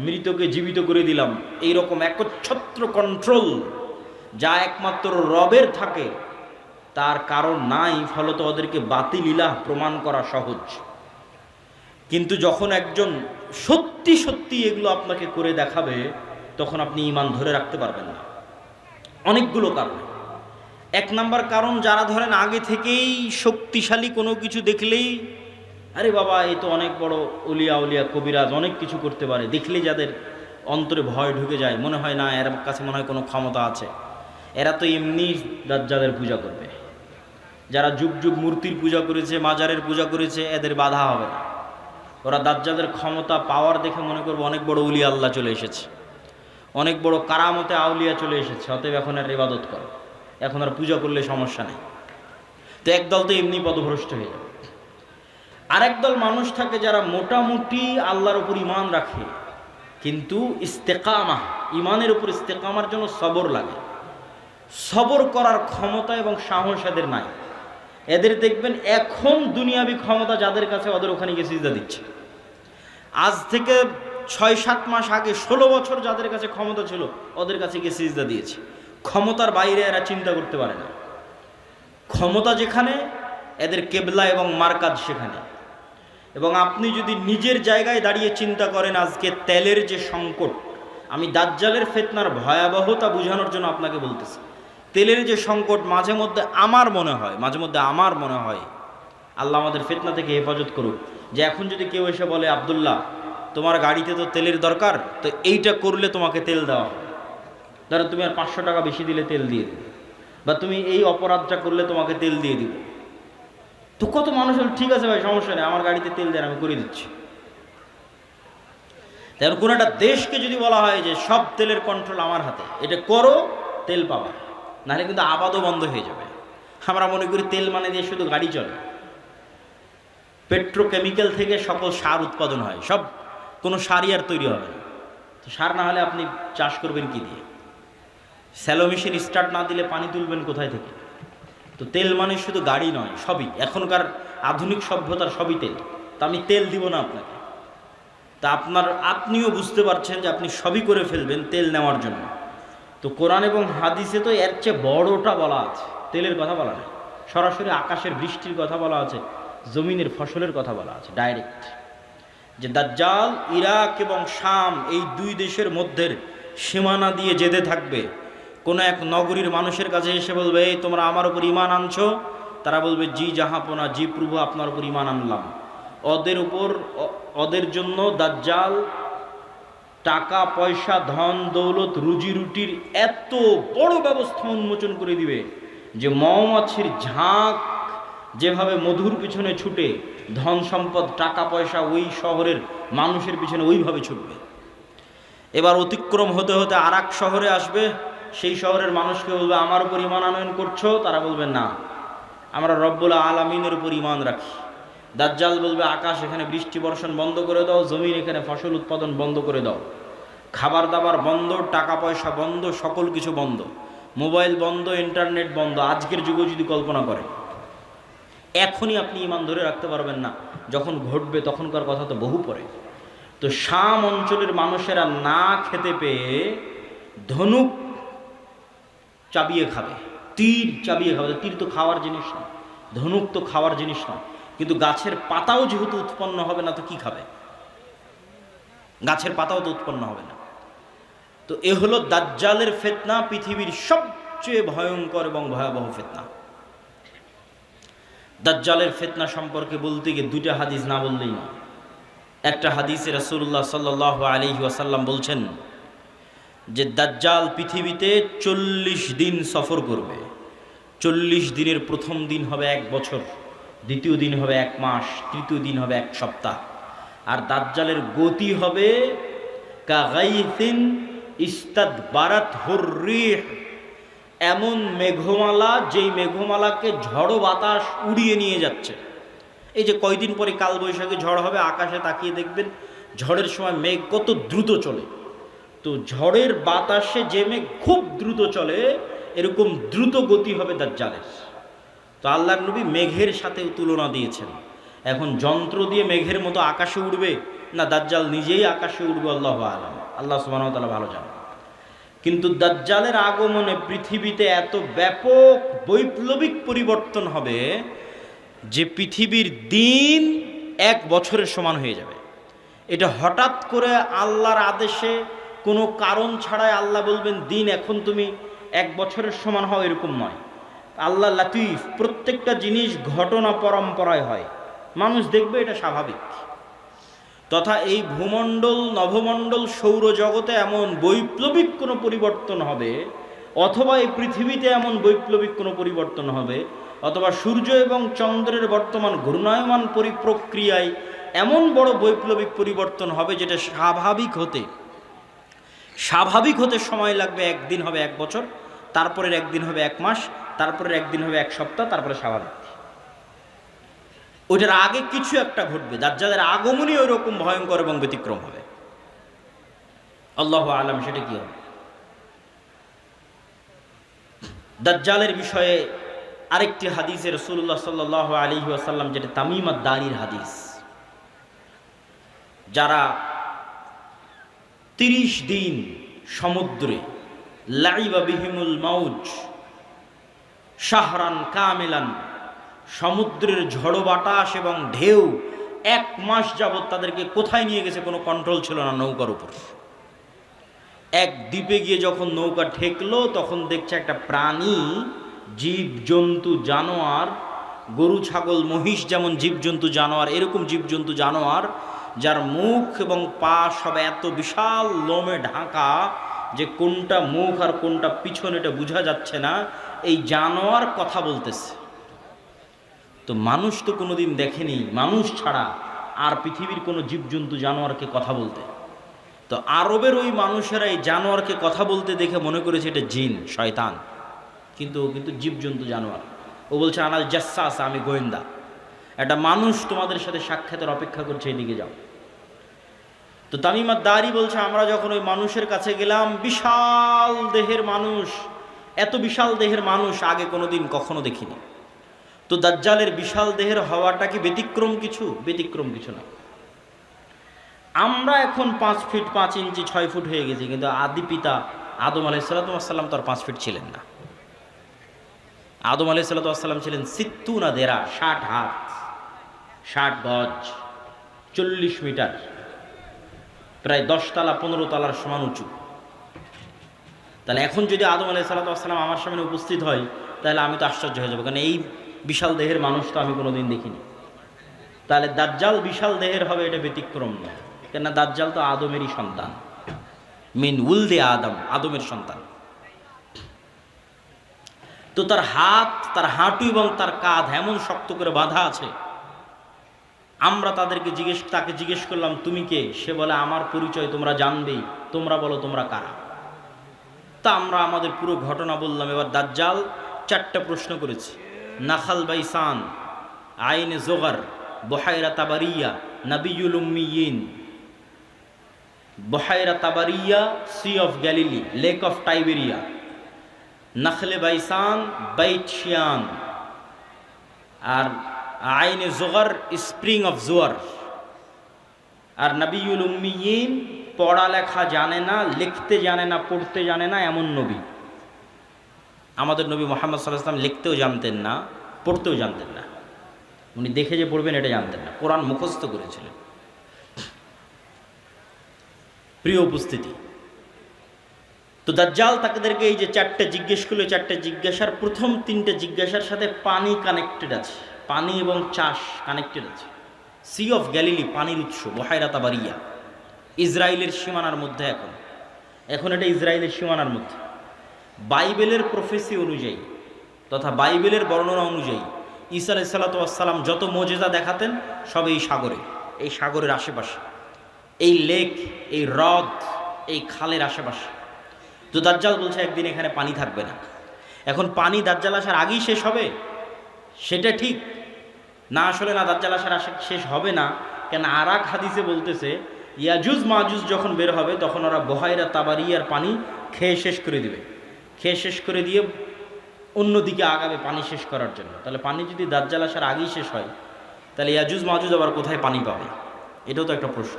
মৃতকে জীবিত করে দিলাম। এইরকম একচ্ছত্র কন্ট্রোল যা একমাত্র রবের থাকে তার কারণ নাই, ফলত ওদেরকে বাতিল ইলাহ প্রমাণ করা সহজ। কিন্তু যখন একজন সত্যি সত্যি এগুলো আপনাকে করে দেখাবে, তখন আপনি ঈমান ধরে রাখতে পারবেন না। অনেকগুলো কারণ। এক নাম্বার কারণ, যারা ধরেন আগে থেকেই শক্তিশালী কোনো কিছু দেখলেই আরে বাবা এই তো অনেক বড় উলিয়া উলিয়া কবিরাজ, অনেক কিছু করতে পারে, দেখলেই যাদের অন্তরে ভয় ঢুকে যায়, মনে হয় না এর কাছে মনে হয় কোনো ক্ষমতা আছে, এরা তো এমনি দাজ্জালের পূজা করবে। যারা যুগ যুগ মূর্তির পূজা করেছে, মাজারের পূজা করেছে, এদের বাধা হবে না। ওরা দাজ্জালের ক্ষমতা পাওয়ার দেখে মনে করবে অনেক বড় উলিয়া আল্লাহ চলে এসেছে, অনেক বড় কারামতে আউলিয়া চলে এসেছে, অতএব এখন আর ইবাদত করো, এখন আর পূজা করলে সমস্যা নেই। তো একদল তো এমনি পদভ্রষ্ট হয়ে যাবে। আরেক দল মানুষ থাকে যারা মোটামুটি আল্লাহর উপর ঈমান রাখে, কিন্তু ইস্তেকামা, ঈমানের উপর ইস্তেকামার জন্য সবর লাগে। সবর করার ক্ষমতা এবং সাহস এদের নাই। এদের দেখবেন এখন দুনিয়াবি ক্ষমতা যাদের কাছে, ওদের ওখানে গিয়ে সিজদা দিচ্ছে। আজ থেকে ৬-৭ মাস আগে ১৬ বছর যাদের কাছে ক্ষমতা ছিল ওদের কাছে গিয়ে সিজদা দিয়েছে। ক্ষমতার বাইরে এরা চিন্তা করতে পারে না। ক্ষমতা যেখানে, এদের কেবলা এবং মারকাজ সেখানে। এবং আপনি যদি নিজের জায়গায় দাঁড়িয়ে চিন্তা করেন, আজকে তেলের যে সংকট, আমি দাজ্জালের ফিতনার ভয়াবহতা বোঝানোর জন্য আপনাকে বলতেছি, তেলের যে সংকট মাঝে মধ্যে আমার মনে হয় আল্লাহ আমাদের ফিতনা থেকে হেফাজত করুক, যে এখন যদি কেউ এসে বলে আব্দুল্লাহ তোমার গাড়িতে তো তেলের দরকার, তো এইটা করলে তোমাকে তেল দেওয়া হবে। ধরো তুমি আর 500 টাকা বেশি দিলে তেল দিয়ে দেবে, বা তুমি এই অপরাধটা করলে তোমাকে তেল দিয়ে দিব। তো কত মানুষ হল, ঠিক আছে ভাই সমস্যা নেই, আমার গাড়িতে তেল দেন, আমি করে দিচ্ছি। তেমন কোনো একটা দেশকে যদি বলা হয় যে সব তেলের কন্ট্রোল আমার হাতে, এটা করো, তেল পাবা, নাহলে কিন্তু আবাদও বন্ধ হয়ে যাবে। আমরা মনে করি তেল মানে দিয়ে শুধু গাড়ি চলে। পেট্রোকেমিক্যাল থেকে সকল সার উৎপাদন হয়, সব কোনো সারই আর তৈরি হবে না। তো সার না হলে আপনি চাষ করবেন কি দিয়ে? স্যালো মেশিন স্টার্ট না দিলে পানি তুলবেন কোথায় থেকে? তো তেল মানে শুধু গাড়ি নয়, সবই। এখনকার আধুনিক সভ্যতার সবই তেল। তা আমি তেল দিব না আপনাকে, তা আপনিও বুঝতে পারছেন যে আপনি সবই করে ফেলবেন তেল নেওয়ার জন্য। তো কোরআন এবং হাদিসে তো এর চেয়ে বড়টা বলা আছে, তেলের কথা বলা নেই। সরাসরি আকাশের বৃষ্টির কথা বলা আছে, জমিনের ফসলের কথা বলা আছে ডাইরেক্ট, যে দাজ্জাল ইরাক এবং শাম এই দুই দেশের মধ্যে সীমানা দিয়ে যেতে থাকবে। কোনো এক নগরীর মানুষের কাছে এসে বলবে, এই তোমরা আমার উপর ঈমান আনছো? তারা বলবে, জি জাহাপনা, জি প্রভু, আপনার উপর ঈমান আনলাম। ওদের জন্য দাজ্জাল টাকা পয়সা, ধন দৌলত, রুজি রুটির এত বড় ব্যবস্থা উন্মোচন করে দিবে যে মৌমাছির ঝাঁক যেভাবে মধুর পিছনে ছুটে, ধন সম্পদ টাকা পয়সা ওই শহরের মানুষের পিছনে ওইভাবে ছুটবে। এবার অতিক্রম হতে হতে আর এক শহরে আসবে, সেই শহরের মানুষকে বলবে, আমার উপর ঈমান আনয়ন করছো? তারা বলবে, না, আমরা রব্বুল আলামিনের উপর ঈমান রাখি। দাজ্জাল বলবে, আকাশ এখানে বৃষ্টি বর্ষণ বন্ধ করে দাও, জমিন এখানে ফসল উৎপাদন বন্ধ করে দাও, খাবার দাবার বন্ধ, টাকা পয়সা বন্ধ, সকল কিছু বন্ধ, মোবাইল বন্ধ, ইন্টারনেট বন্ধ। আজকের যুগে যদি কল্পনা করে, এখনই আপনি ঈমান ধরে রাখতে পারবেন না, যখন ঘটবে তখনকার কথা তো বহু পরে। তো শাম অঞ্চলের মানুষেরা না খেতে পেয়ে ধনুক চাবিয়ে খাবে, তীর চাবিয়ে খাবে। তীর তো খাওয়ার জিনিস না, ধনুক তো খাওয়ার জিনিস না, কিন্তু গাছের পাতাও যেহেতু উৎপন্ন হবে না, তো কি খাবে? গাছের পাতাও তো উৎপন্ন হবে না। তো এ হলো দাজ্জালের ফিতনা, পৃথিবীর সবচেয়ে ভয়ঙ্কর এবং ভয়াবহ ফিতনা। দাজ্জালের ফিতনা সম্পর্কে বলতে গিয়ে দুইটা হাদিস না বললেই না। একটা হাদিসে রাসূলুল্লাহ সাল্লাল্লাহু আলাইহি ওয়াসাল্লাম বলছেন যে দাজ্জাল পৃথিবীতে 40 দিন সফর করবে। 40 দিনের প্রথম দিন হবে 1 বছর, দ্বিতীয় দিন হবে 1 মাস, তৃতীয় দিন হবে 1 সপ্তাহ। আর দাজ্জালের গতি হবে কাগাইসিন ইস্তাদবারাত হুররিহ, এমন মেঘমালা যেই মেঘমালাকে ঝড়ো বাতাস উড়িয়ে নিয়ে যাচ্ছে। এই যে কয়দিন পরে কালবৈশাখী ঝড় হবে, আকাশে তাকিয়ে দেখবেন ঝড়ের সময় মেঘ কত দ্রুত চলে। তো ঝড়ের বাতাসে যে মেঘ খুব দ্রুত চলে, এরকম দ্রুত গতি হবে দাজ্জালের। তো আল্লাহর নবী মেঘের সাথে তুলনা দিয়েছেন। এখন যন্ত্র দিয়ে মেঘের মতো আকাশে উড়বে না দাজ্জাল নিজেই আকাশে উড়বে, আল্লাহু আলাম, আল্লাহ সুবহানাহু ওয়া তাআলা ভালো জানেন। কিন্তু দাজ্জালের আগমনে পৃথিবীতে এত ব্যাপক বৈপ্লবিক পরিবর্তন হবে যে পৃথিবীর দিন 1 বছরের সমান হয়ে যাবে। এটা হঠাৎ করে আল্লাহর আদেশে, কোনো কারণ ছাড়াই আল্লাহ বলবেন দিন এখন তুমি 1 বছরের সমান হও, এরকম নয়। আল্লাহ লাতিফ, প্রত্যেকটা জিনিস ঘটনা পরম্পরায় হয়, মানুষ দেখবে এটা স্বাভাবিক। তথা এই ভূমণ্ডল, নভমণ্ডল, সৌরজগতে এমন বৈপ্লবিক কোনো পরিবর্তন হবে, অথবা এই পৃথিবীতে এমন বৈপ্লবিক কোনো পরিবর্তন হবে, অথবা সূর্য এবং চন্দ্রের বর্তমান ঘূর্ণায়মান পরিপ্রক্রিয়ায় এমন বড় বৈপ্লবিক পরিবর্তন হবে যেটা স্বাভাবিক হতে সময় লাগবে। একদিন হবে 1 বছর, তারপরের একদিন হবে 1 মাস, তারপরের একদিন হবে 1 সপ্তাহ, তারপরে স্বাভাবিক। ওইটার আগে কিছু একটা ঘটবে। দাজ্জালের আগমনই ওই রকম ভয়ঙ্কর এবং ব্যতিক্রম হবে। আল্লাহু আলাম সেটা কি হবে। দাজ্জালের বিষয়ে আরেকটি হাদিসে রাসূলুল্লাহ সাল্লাল্লাহু আলাইহি ওয়াসাল্লাম, যেটা তামিম আদ-দারির হাদিস, যারা 30 দিন সমুদ্রে লাইবা বিহিমুল মাউজ শাহরান কামিলান, সমুদ্রের ঝড়ো বাতাস এবং ঢেউ 1 মাস যাবৎ তাদেরকে কোথায় নিয়ে গেছে কোনো কন্ট্রোল ছিল না নৌকার উপর। এক দ্বীপে গিয়ে যখন নৌকা ঠেকলো, তখন দেখছে একটা প্রাণী, জীবজন্তু জানোয়ার, গরু ছাগল মহিষ যেমন জীবজন্তু জানোয়ার, এরকম জীবজন্তু জানোয়ার যার মুখ এবং পা সব এত বিশাল লোমে ঢাকা যে কোনটা মুখ আর কোনটা পিছন এটা বোঝা যাচ্ছে না, এই জানোয়ার কথা বলতেছে। তো মানুষ তো কোনোদিন দেখেনি মানুষ ছাড়া আর পৃথিবীর কোনো জীবজন্তু জানোয়ারকে কথা বলতে। তো আরবের ওই মানুষেরা এই জানোয়ারকে কথা বলতে দেখে মনে করেছে এটা জিন, শয়তান, কিন্তু জীবজন্তু জানোয়ার। ও বলছে আনাল জাসাস, আমি গোয়েন্দা, একটা মানুষ তোমাদের সাথে সাক্ষাতের অপেক্ষা করছে, এদিকে যাও। তো তামিম আদ-দারি বলছে আমরা যখন ওই মানুষের কাছে গেলাম, বিশাল দেহের মানুষ, এত বিশাল দেহের মানুষ আগে কোনোদিন কখনো দেখিনি। তো দাজ্জালের বিশাল দেহের হওয়াটা কি ব্যতিক্রম কিছু? ব্যতিক্রম কিছু না। আমরা এখন 5 ফিট 5 ইঞ্চি 6 ফুট হয়ে গেছি, কিন্তু আদি পিতা আদম আলাইহিসসালাম তো আর 5 ফিট ছিলেন না। আদম আলাইহিসসালাম ছিলেন 60 দেরা, 60 হাত 60 গজ 40 মিটার, প্রায় 10 তলা 15 তলার সমান উঁচু। তাহলে এখন যদি আদম আলাইহিসসালাম আমার সামনে উপস্থিত হয়, তাহলে আমি তো আশ্চর্য হয়ে যাবো, কারণ এই বিশাল দেহের মানুষ তো আমি কোনোদিন দেখিনি। তাহলে দাজ্জাল বিশাল দেহের হবে, এটা ব্যতিক্রম নয়, কেননা দাজ্জাল তো আদমেরই সন্তান, মিন উলদে আদম, আদমের সন্তান। তো তার হাত, তার হাঁটু এবং তার কাঁধ এমন শক্ত করে বাঁধা আছে। আমরা তাকে জিজ্ঞেস করলাম তুমি কে? সে বলে আমার পরিচয় তোমরা জানবেই, তোমরা বলো তোমরা কারা। তা আমরা আমাদের পুরো ঘটনা বললাম। এবার দাজ্জাল 4টা প্রশ্ন করেছে। নাখাল বাইসান, আইনে জোগার, বহায়রা তাবারিয়া, নাবিয়ুল উম্মিয়িন। বহায়রা তাবারিয়া, sea of Galilee, lake of Tiberia. নাখলে বাইসান, বাইট শিয়ান। আর আইনে জোগার, স্প্রিং অফ জোয়ার। আর নাবিয়ুল উম্মিয়িন, পড়ালেখা জানে না, লিখতে জানে না, পড়তে জানে না, এমন নবী। আমাদের নবী মুহাম্মদ সাল্লাল্লাহু আলাইহি ওয়াসাল্লাম লিখতেও জানতেন না, পড়তেও জানতেন না। উনি দেখে যে পড়বেন এটা জানতেন না, কোরআন মুখস্থ করেছিলেন। প্রিয় উপস্থিতি, তো দাজ্জাল তাদেরকে এই যে 4টে জিজ্ঞেস করলো, 4টে জিজ্ঞাসার প্রথম 3টে জিজ্ঞাসার সাথে পানি কানেক্টেড আছে, পানি এবং চাষ কানেক্টেড আছে। সি অফ গ্যালিলি, পানির উৎস, বহায়রা তাবারিয়া, ইসরায়েলের সীমানার মধ্যে। এখন এটা ইসরায়েলের সীমানার মধ্যে। বাইবেলের প্রফেসি অনুযায়ী তথা বাইবেলের বর্ণনা অনুযায়ী ঈসা আলাইহিস সালাম যত মুজিজা দেখাতেন সব এই সাগরে, এই সাগরের আশেপাশে, এই লেক, এই হ্রদ, এই খালের আশেপাশে। তো দাজ্জাল বলছে একদিন এখানে পানি থাকবে না। এখন পানি দাজ্জাল আসার আগেই শেষ হবে সেটা ঠিক না, আসলে না, দাজ্জাল আসার শেষ হবে না। কেন আর এক হাদিসে বলতেছে ইয়াজুজ মাজুজ যখন বের হবে তখন ওরা বহায়রা তাবারিয়ার পানি খেয়ে শেষ করে দিবে, খেয়ে শেষ করে দিয়ে অন্যদিকে আগাবে পানি শেষ করার জন্য। তাহলে পানি যদি দাজ্জাল আসার আগেই শেষ হয়, তাহলে ইয়াজুজ মাজুজ আবার কোথায় পানি পাবে? এটাও তো একটা প্রশ্ন।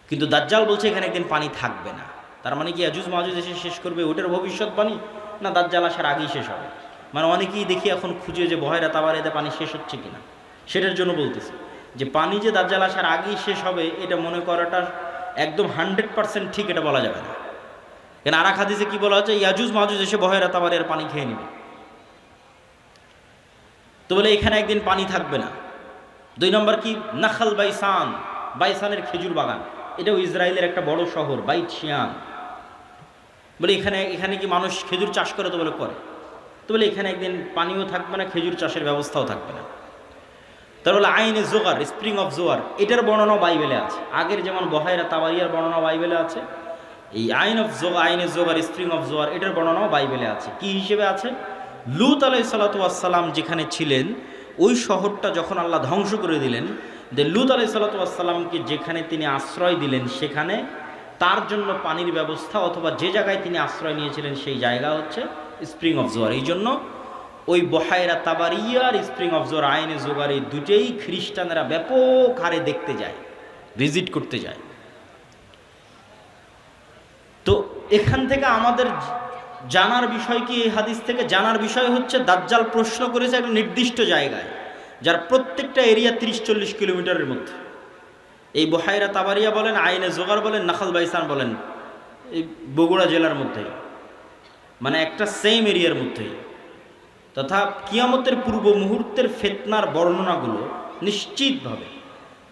কিন্তু দাজ্জাল বলছে এখানে একদিন পানি থাকবে না। তার মানে কি ইয়াজুজ মাজুজ এসে শেষ করবে ওটার ভবিষ্যৎবাণী, না দাজ্জাল আসার আগেই শেষ হবে? মানে অনেকেই দেখি এখন খুঁজে যে বহায়রা তাবারিয়াতে পানি শেষ হচ্ছে কিনা, সেটার জন্য বলতেছে যে পানি যে দাজ্জাল আসার আগেই শেষ হবে এটা মনে করাটা একদম 100% ঠিক এটা বলা যাবে না। কেন আর এক হাদিসে কি বলা হচ্ছে? ইয়াজুজ মাজুজ এসে বহায়রা তাবারিয়ার পানি খেয়ে নেবে। তো বলে এখানে একদিন পানি থাকবে না। 2 নম্বর কি? নাখাল বাইসান, বাইসানের খেজুর বাগান, এটাও ইসরায়েলের একটা বড় শহর, বাইট শিয়ান। বলে এখানে কি মানুষ খেজুর চাষ করে? তো বলে করে। তো বলে এখানে একদিন পানিও থাকবে না, খেজুর চাষের ব্যবস্থাও থাকবে না। তার বলে আইনে জোগার, স্প্রিং অফ জোয়ার, এটার বর্ণনাও বাইবেলে আছে। আগের যেমন বহায়রা তাবারিয়ার বর্ণনা বাইবেলে আছে, এই আইনে জোগার, স্প্রিং অফ জোয়ার, এটার বর্ণনাও বাইবেলে আছে। কি হিসেবে আছে? লূত আলাইহিস সালাম যেখানে ছিলেন ওই শহরটা যখন আল্লাহ ধ্বংস করে দিলেন, লূত আলাইহিস সালামকে যেখানে তিনি আশ্রয় দিলেন সেখানে তার জন্য পানির ব্যবস্থা, অথবা যে জায়গায় তিনি আশ্রয় নিয়েছিলেন সেই জায়গা হচ্ছে স্প্রিং অফ জোয়ার। এই জন্য ওই বহায়রা তাবারিয়ার স্প্রিং অফ জোয়ার, আইনে জোগার, এই দুটেই খ্রিস্টানরা ব্যাপক হারে দেখতে যায়, ভিজিট করতে যায়। তো এখান থেকে আমাদের জানার বিষয় কি? এই হাদিস থেকে জানার বিষয় হচ্ছে দাজ্জাল প্রশ্ন করেছে একটা নির্দিষ্ট জায়গায়, যার প্রত্যেকটা এরিয়া 30-40 কিলোমিটারের মধ্যে। এই বহায়রা তাবারিয়া বলেন, আইনে জোগার বলেন, নাখাল বাইসান বলেন, এই বগুড়া জেলার মধ্যেই, মানে একটা সেম এরিয়ার মধ্যেই। তথা কিয়ামতের পূর্ব মুহূর্তের ফিতনার বর্ণনাগুলো নিশ্চিতভাবে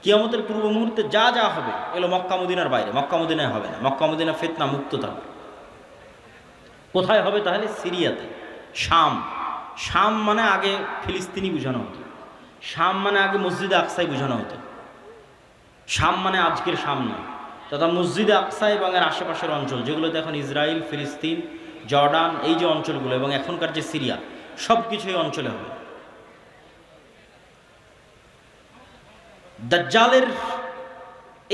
কিয়ামতের পূর্ব মুহূর্তে যা যা হবে এগুলো মক্কা মদিনার বাইরে, মক্কা মদিনায় হবে না। মক্কা মদিনা ফিতনা মুক্ত থাকবে। কোথায় হবে তাহলে? সিরিয়াতে, শাম। শাম মানে আগে ফিলিস্তিনি বোঝানো হতো, শাম মানে আগে মসজিদে আকসাই বোঝানো হতো। শাম মানে আজকের শাম নয়, তথা মসজিদে আকসা এবং এর আশেপাশের অঞ্চল যেগুলোতে এখন ইসরায়েল, ফিলিস্তিন, জর্ডান, এই যে অঞ্চলগুলো এবং এখনকার যে সিরিয়া, সব কিছু এই অঞ্চলে হবে। দাজ্জালের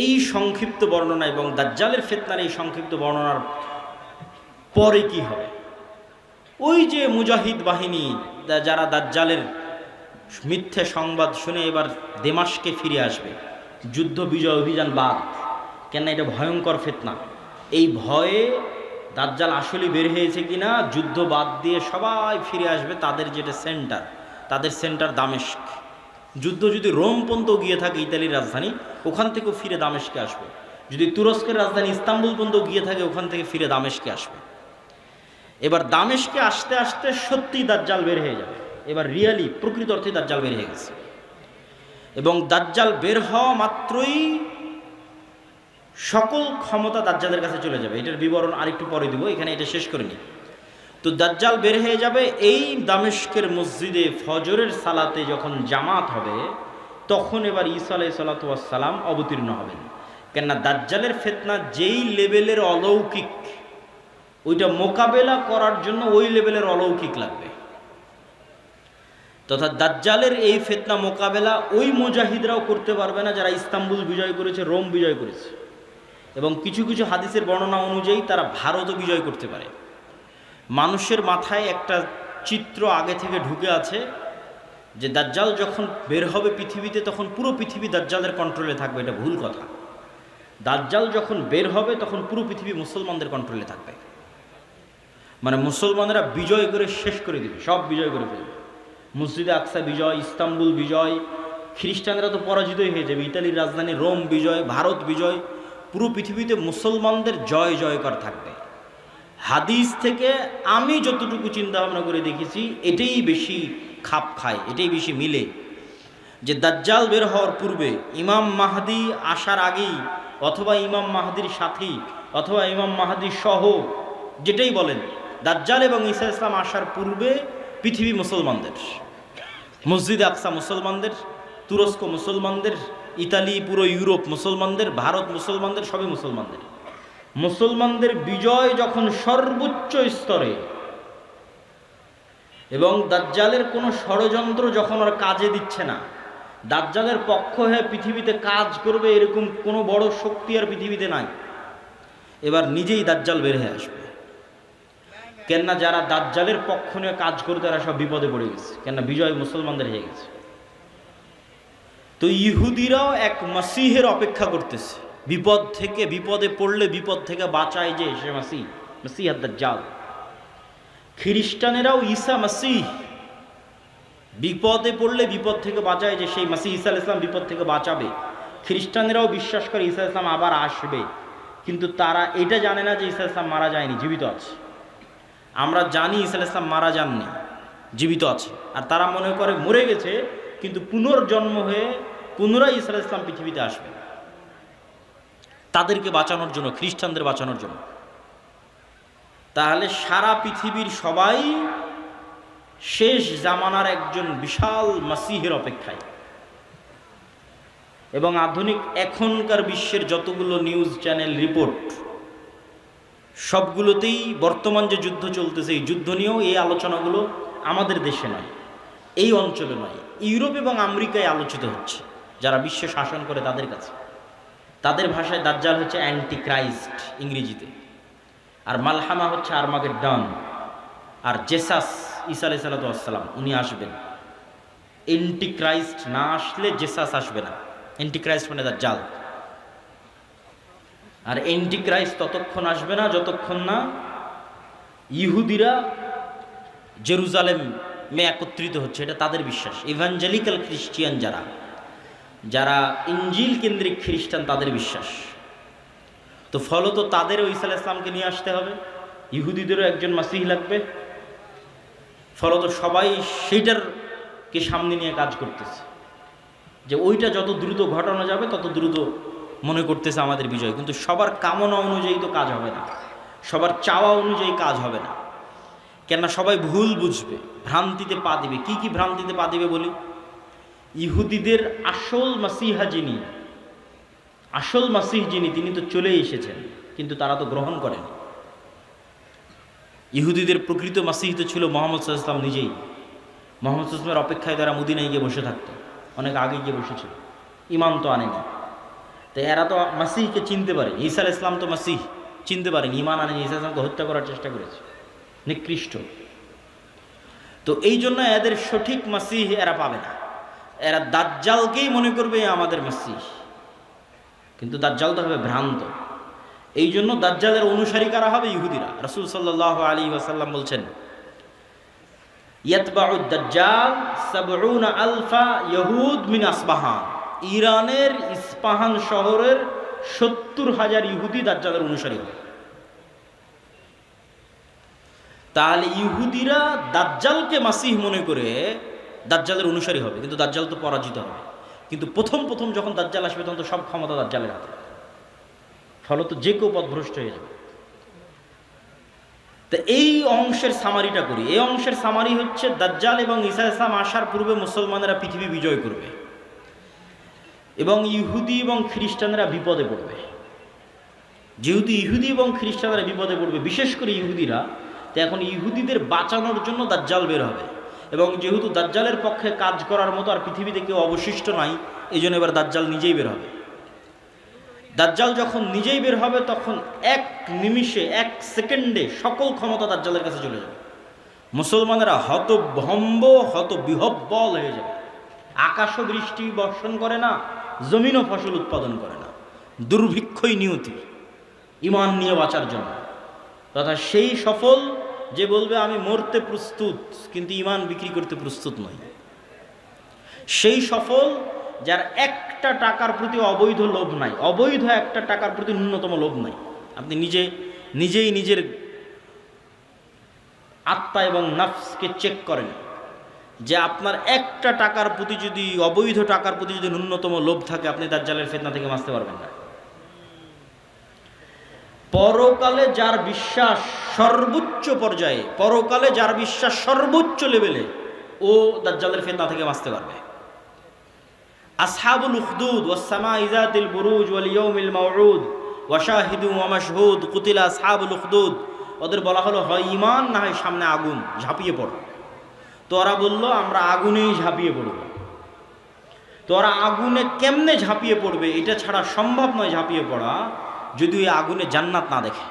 এই সংক্ষিপ্ত বর্ণনা এবং দাজ্জালের ফিতনার এই সংক্ষিপ্ত বর্ণনার পরে কি হবে? ওই যে মুজাহিদ বাহিনী যারা দাজ্জালের মিথ্যে সংবাদ শুনে এবার দেমাশকে ফিরে আসবে, যুদ্ধ বিজয় অভিযান বাদ, কেন এটা ভয়ঙ্কর ফিতনা। এই ভয়ে দাজ্জাল আসলে বের হয়েছে কিনা, যুদ্ধ বাদ দিয়ে সবাই ফিরে আসবে তাদের যেটা সেন্টার, তাদের সেন্টার দামেস্ক। যুদ্ধ যদি রোম পর্যন্ত গিয়ে থাকে, ইতালির রাজধানী, ওখান থেকেও ফিরে দামেস্কে আসবে। যদি তুরস্কের রাজধানী ইস্তাম্বুল পর্যন্ত গিয়ে থাকে, ওখান থেকে ফিরে দামেস্কে আসবে। এবার দামেস্কে আসতে আসতে সত্যিই দাজ্জাল বের হয়ে যাবে। এবার রিয়ালি প্রকৃত অর্থে দাজ্জাল বের হয়ে গেছে। এবং দাজ্জাল বের হওয়া মাত্রই সকল ক্ষমতা দাজ্জালের কাছে চলে যাবে। এটার বিবরণ আরেকটু পরে দিব, এখানে এটা শেষ করে নিই। তো দাজ্জাল বের হয়ে যাবে। এই দামেস্কের মসজিদে ফজরের সালাতে যখন জামাত হবে, তখন এবার ঈসা আলাইহিস সালাতু ওয়াস সালাম অবতীর্ণ হবেন। কেননা দাজ্জালের ফিতনা যেই লেভেলের অলৌকিক, ওইটা মোকাবেলা করার জন্য ওই লেভেলের অলৌকিক লাগবে। তথা দাজ্জালের এই ফিতনা মোকাবেলা ওই মুজাহিদরাও করতে পারবে না যারা ইস্তাম্বুল বিজয় করেছে, রোম বিজয় করেছে। এবং কিছু কিছু হাদিসের বর্ণনা অনুযায়ী তারা ভারতও বিজয় করতে পারে। মানুষের মাথায় একটা চিত্র আগে থেকে ঢুকে আছে যে দাজ্জাল যখন বের হবে পৃথিবীতে, তখন পুরো পৃথিবী দাজ্জালের কন্ট্রোলে থাকবে। এটা ভুল কথা। দাজ্জাল যখন বের হবে তখন পুরো পৃথিবী মুসলমানদের কন্ট্রোলে থাকবে। মানে মুসলমানেরা বিজয় করে শেষ করে দিবে, সব বিজয় করে ফেলবে। মসজিদে আকসা বিজয়, ইস্তাম্বুল বিজয়, খ্রিস্টানরা তো পরাজিতই হয়ে যাবে, ইতালির রাজধানী রোম বিজয়, ভারত বিজয়, পুরো পৃথিবীতে মুসলমানদের জয় জয়কার থাকবে। হাদিস থেকে আমি যতটুকু চিন্তা ভাবনা করে দেখেছি, এটাই বেশি খাপ খায়, এটাই বেশি মিলে, যে দাজ্জাল বের হওয়ার পূর্বে, ইমাম মাহদি আসার আগেই, অথবা ইমাম মাহদির সাথী, অথবা ইমাম মাহদি সহ, যেটাই বলেন, দাজ্জাল এবং ঈসা ইসলাম আসার পূর্বে পৃথিবী মুসলমানদের, মসজিদে আকসা মুসলমানদের, তুরস্ক মুসলমানদের, ইতালি, পুরো ইউরোপ মুসলমানদের, ভারত মুসলমানদের, সবই মুসলমানদের। মুসলমানদের বিজয় যখন সর্বোচ্চ স্তরে, এবং দাজ্জালের কোনো ষড়যন্ত্র যখন আর কাজে দিচ্ছে না, দাজ্জালের পক্ষ হয়ে পৃথিবীতে কাজ করবে এরকম কোনো বড় শক্তি আর পৃথিবীতে নাই, এবার নিজেই দাজ্জাল বের হয়ে আসবে। কেননা যারা দাজ্জালের পক্ষ নিয়ে কাজ করতে, তারা সব বিপদে পড়ে গেছে, কেননা বিজয় মুসলমানদের হয়ে গেছে। তো ইহুদিরাও এক মাসিহের অপেক্ষা করতেছে, বিপদ থেকে, বিপদে পড়লে বিপদ থেকে বাঁচায় যে সে মাসিহ, মাসিহ দাজ্জাল। খ্রিস্টানেরাও ঈসা মাসিহ, বিপদে পড়লে বিপদ থেকে বাঁচায় যে সেই মাসিহ ঈসা আলাইহিস সালাম বিপদ থেকে বাঁচাবে। খ্রিস্টানেরাও বিশ্বাস করে ঈসা আলাইহিস সালাম আবার আসবে, কিন্তু তারা এটা জানে না যে ঈসা আলাইহিস সালাম মারা যায়নি, জীবিত আছে। আমরা জানি ঈসা আলাইহিস সালাম মারা যাননি, জীবিত আছে। আর তারা মনে করে মরে গেছে, কিন্তু পুনর্জন্ম হয়ে পুনরায় ঈসা আলাইহিস সালাম পৃথিবীতে আসবে তাদেরকে বাঁচানোর জন্য, খ্রিস্টানদের বাঁচানোর জন্য। তাহলে সারা পৃথিবীর সবাই শেষ জামানার একজন বিশাল মাসিহের অপেক্ষায়। এবং আধুনিক এখনকার বিশ্বের যতগুলো নিউজ চ্যানেল রিপোর্ট, সবগুলোতেই বর্তমান যে যুদ্ধ চলতেছে, এই যুদ্ধ নিয়েও এই আলোচনাগুলো আমাদের দেশে নয়, এই অঞ্চলে নয়, ইউরোপ এবং আমেরিকায় আলোচিত হচ্ছে। যারা বিশ্বে শাসন করে তাদের কাছে, তাদের ভাষায় দাজ্জাল হচ্ছে অ্যান্টি ক্রাইস্ট ইংরেজিতে, আর মালহামা হচ্ছে আর্মাগেডন, আর জেসাস ঈসা আলাইহিস সালাম উনি আসবেন। অ্যান্টি ক্রাইস্ট না আসলে জেসাস আসবে না। অ্যান্টি ক্রাইস্ট মানে দাজ্জাল। আর অ্যান্টি ক্রাইস্ট ততক্ষণ আসবে না যতক্ষণ না ইহুদিরা জেরুজালেমে একত্রিত হচ্ছে, এটা তাদের বিশ্বাস। ইভাঞ্জেলিক্যাল খ্রিস্টিয়ান যারা, যারা ইঞ্জিল কেন্দ্রিক খ্রিস্টান, তাদের বিশ্বাস। তো ফলত তাদেরও ঈসা আলাইহিস সালামকে নিয়ে আসতে হবে, ইহুদিদেরও একজন মাসিহ লাগবে। ফলত সবাই সেইটারকে সামনে নিয়ে কাজ করতেছে। যে ওইটা যত দ্রুত ঘটানো যাবে তত দ্রুত মনে করতেছে আমাদের বিজয়, কিন্তু সবার কামনা অনুযায়ী তো কাজ হবে না, সবার চাওয়া অনুযায়ী কাজ হবে না। কেননা সবাই ভুল বুঝবে, ভ্রান্তিতে পা দিবে। কি কি ভ্রান্তিতে পা দিবে বলি? ইহুদিদের আসল মাসিহা যিনি, আসল মাসিহ যিনি, তিনি তো চলেই এসেছেন, কিন্তু তারা তো গ্রহণ করেন। ইহুদিদের প্রকৃত মাসিহ তো ছিল মুহাম্মদ সাল্লাল্লাহু আলাইহি ওয়াসাল্লাম নিজেই। মুহাম্মদ সাল্লাল্লাহু আলাইহি ওয়াসাল্লামের অপেক্ষায় তারা মদিনায় গিয়ে বসে থাকতো, অনেক আগে গিয়ে বসেছিল, ইমান তো আনেনি। তো এরা তো মাসিহকে চিনতে পারে, ঈসা আলাইহিস সালাম তো মাসিহ চিনতে পারেন, ইমান আনেনি, ঈসা আলাইহিস সালামকে হত্যা করার চেষ্টা করেছে, নিকৃষ্ট। তো এই জন্য এদের সঠিক মাসিহ এরা পাবে না, এরা দাজ্জালকেই মনে করবে আমাদের মাসিহ, কিন্তু দাজ্জাল তো হবে ভ্রান্ত। এই জন্য দাজ্জালের অনুসারী কারা হবে? ইহুদিরা। রাসূল সাল্লাল্লাহু আলাইহি ওয়াসাল্লাম বলছেন, ইয়াতবাউ দাজ্জাল ৭০ আলফা ইহুদ মিন আসবাহান। ইরানের ইস্পাহান শহরের ৭০,০০০ ইহুদি দাজ্জালের অনুসারী হবে। তাহলে ইহুদিরা দাজ্জালকে মাসিহ মনে করে দাজ্জালের অনুসারী হবে, কিন্তু দাজ্জাল তো পরাজিত হবে। কিন্তু প্রথম প্রথম যখন দাজ্জাল আসবে তখন তো সব ক্ষমতা দাজ্জালের হাতে, ফলত যে কেউ পথভ্রষ্ট হয়ে যাবে। তো এই অংশের সামারিটা করি। এই অংশের সামারি হচ্ছে, দাজ্জাল এবং ঈসা আলাইহিস সালাম আসার পূর্বে মুসলমানেরা পৃথিবী বিজয় করবে এবং ইহুদি এবং খ্রিস্টানরা বিপদে পড়বে। যেহেতু ইহুদি এবং খ্রিস্টানরা বিপদে পড়বে, বিশেষ করে ইহুদিরা, তো এখন ইহুদিদের বাঁচানোর জন্য দাজ্জাল বের হবে। এবং যেহেতু দাজ্জালের পক্ষে কাজ করার মতো আর পৃথিবীতে কেউ অবশিষ্ট নাই, এই জন্য এবার দাজ্জাল নিজেই বের হবে। দাজ্জাল যখন নিজেই বের হবে তখন এক নিমিষে, এক সেকেন্ডে সকল ক্ষমতা দাজ্জালের কাছে চলে যাবে। মুসলমানেরা হতভম্ব, হতবিহ্বল হয়ে যাবে। আকাশও বৃষ্টি বর্ষণ করে না, জমিনও ফসল উৎপাদন করে না, দুর্ভিক্ষই নিয়তি ইমান নিয়ে বাঁচার জন্য। তথা সেই সফল যে বলবে আমি মরতে প্রস্তুত কিন্তু ইমান বিক্রি করতে প্রস্তুত নই। সেই সফল যার একটা টাকার প্রতি অবৈধ লোভ নাই, অবৈধ একটা টাকার প্রতি ন্যূনতম লোভ নাই। আপনি নিজেই নিজের আত্মা এবং নফসকে চেক করেন যে আপনার একটা টাকার প্রতি যদি, অবৈধ টাকার প্রতি যদি ন্যূনতম লোভ থাকে, আপনি দাজ্জালের ফিতনা থেকে বাঁচতে পারবেন না। পরকালে যার বিশ্বাস সর্বোচ্চ পর্যায়ে, পরকালে যার বিশ্বাস সর্বোচ্চ লেভেলে, ও দাজ্জালের ফিতনা থেকে বাঁচতে পারবে। আসহাবুল উখদুদ ওয়াস সামাই যাতিল বুরুজ ওয়াল ইয়াউমিল মাউউদ ওয়া শাহিদু ওয়া মাশহুদ কুতিলা আসহাবুল উখদুদ। ওদের বলা হলো হয় ঈমান না হয় সামনে আগুন, ঝাঁপিয়ে পড়ো। তো ওরা বলল আমরা আগুনেই ঝাঁপিয়ে পড়ব। তো ওরা আগুনে কেমনে ঝাঁপিয়ে পড়বে এটা ছাড়া সম্ভব নয় ঝাঁপিয়ে পড়া, যদি ওই আগুনে জান্নাত না দেখে।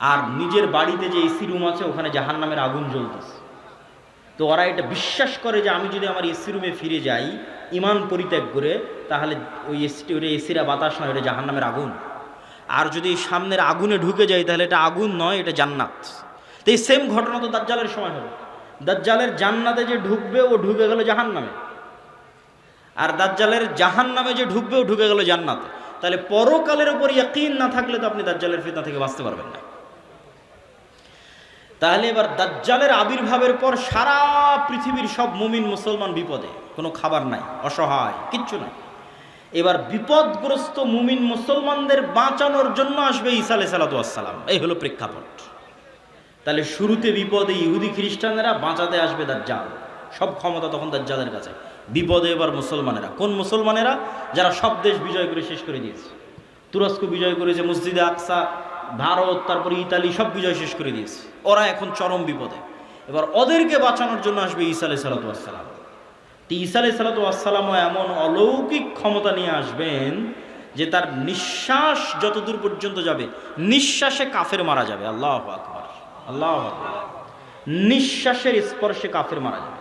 আর নিজের বাড়িতে যে এসি রুম আছে ওখানে জাহান্নামের আগুন জ্বলতেছে। তো ওরা এটা বিশ্বাস করে যে আমি যদি আমার এসি রুমে ফিরে যাই ইমান পরিত্যাগ করে, তাহলে ওই এসিরা বাতাস নয়, এটা জাহান্নামের আগুন। আর যদি সামনের আগুনে ঢুকে যাই তাহলে এটা আগুন নয়, এটা জান্নাত। তো এই সেম ঘটনা তো দাজ্জালের সময় হবে। দাজ্জালের জান্নাতে যে ঢুকবে ও ঢুকে গেল জাহান্নামে, আর দাজ্জালের জাহান্নামে যে ঢুকবে ও ঢুকে গেল জান্নাতে। তাহলে পরকালের উপর ইয়াকিন না থাকলে তো আপনি দাজ্জালের ফিতনা থেকে বাঁচতে পারবেন না। তাহলে এবার দাজ্জালের আবির্ভাবের পর সারা পৃথিবীর সব মুমিন মুসলমান বিপদে, কোনো খাবার নাই, অসহায়, কিচ্ছু নাই। এবার বিপদগ্রস্ত মুমিন মুসলমানদের বাঁচানোর জন্য আসবে ঈসা আলাইহিস সালাম। এই হলো প্রেক্ষাপট। তাহলে শুরুতে বিপদে ইহুদি খ্রিস্টানেরা, বাঁচাতে আসবে দাজ্জাল। সব ক্ষমতা তখন দাজ্জালের কাছে। বিপদে এবার মুসলমানেরা। কোন মুসলমানেরা? যারা সব দেশ বিজয় করে শেষ করে দিয়েছে। তুরস্ক বিজয় করেছে, মসজিদে আকসা, ভারত, তারপরে ইতালি, সব বিজয় শেষ করে দিয়েছে। ওরা এখন চরম বিপদে। এবার ওদেরকে বাঁচানোর জন্য আসবে ঈসা আলাইহিস সালাম। তো ঈসা আলাইহিস সালামও এমন অলৌকিক ক্ষমতা নিয়ে আসবেন যে তার নিঃশ্বাস যতদূর পর্যন্ত যাবে, নিঃশ্বাসে কাফের মারা যাবে। আল্লাহু আকবার, আল্লাহু আকবার। নিঃশ্বাসের স্পর্শে কাফের মারা যাবে,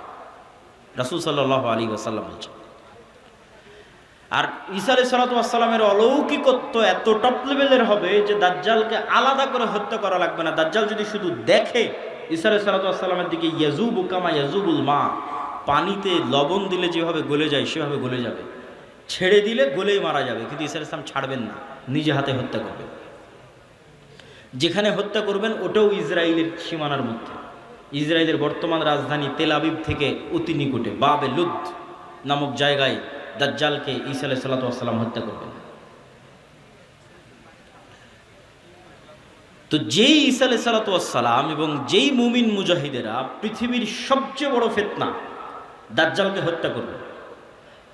রাসূল সাল্লাল্লাহু আলাইহি ওয়াসাল্লাম বলছেন। আর ঈসা আলাইহিস সালামের অলৌকিকত্ব এত টপ লেভেলের হবে যে দাজ্জালকে আলাদা করে হত্যা করা লাগবে না। দাজ্জাল যদি শুধু দেখে ঈসা আলাইহিস সালামের দিকে, ইয়াজুবু কামা ইয়াজুবুল মা, পানিতে লবণ দিলে যেভাবে গলে যায় সেভাবে গলে যাবে, ছেড়ে দিলে গলেই মারা যাবে। কিন্তু ঈসা আলাইহিস সালাম ছাড়বেন না, নিজে হাতে হত্যা করবেন। যেখানে হত্যা করবেন ওটাও ইসরায়েলের সীমানার মধ্যে। ইসরায়েলের বর্তমান রাজধানী তেল আবিব থেকে অতি নিকটে, বাবে লুদ, নামক জায়গায় দাজ্জালকে ঈসা আলাইহিস সালাতু ওয়াস সালাম হত্যা করবেন। তো যেই ঈসা আলাইহিস সালাতু ওয়াস সালাম এবং যেই মুমিন মুজাহিদেরা পৃথিবীর সবচেয়ে বড় ফিতনা দাজ্জালকে হত্যা করবে,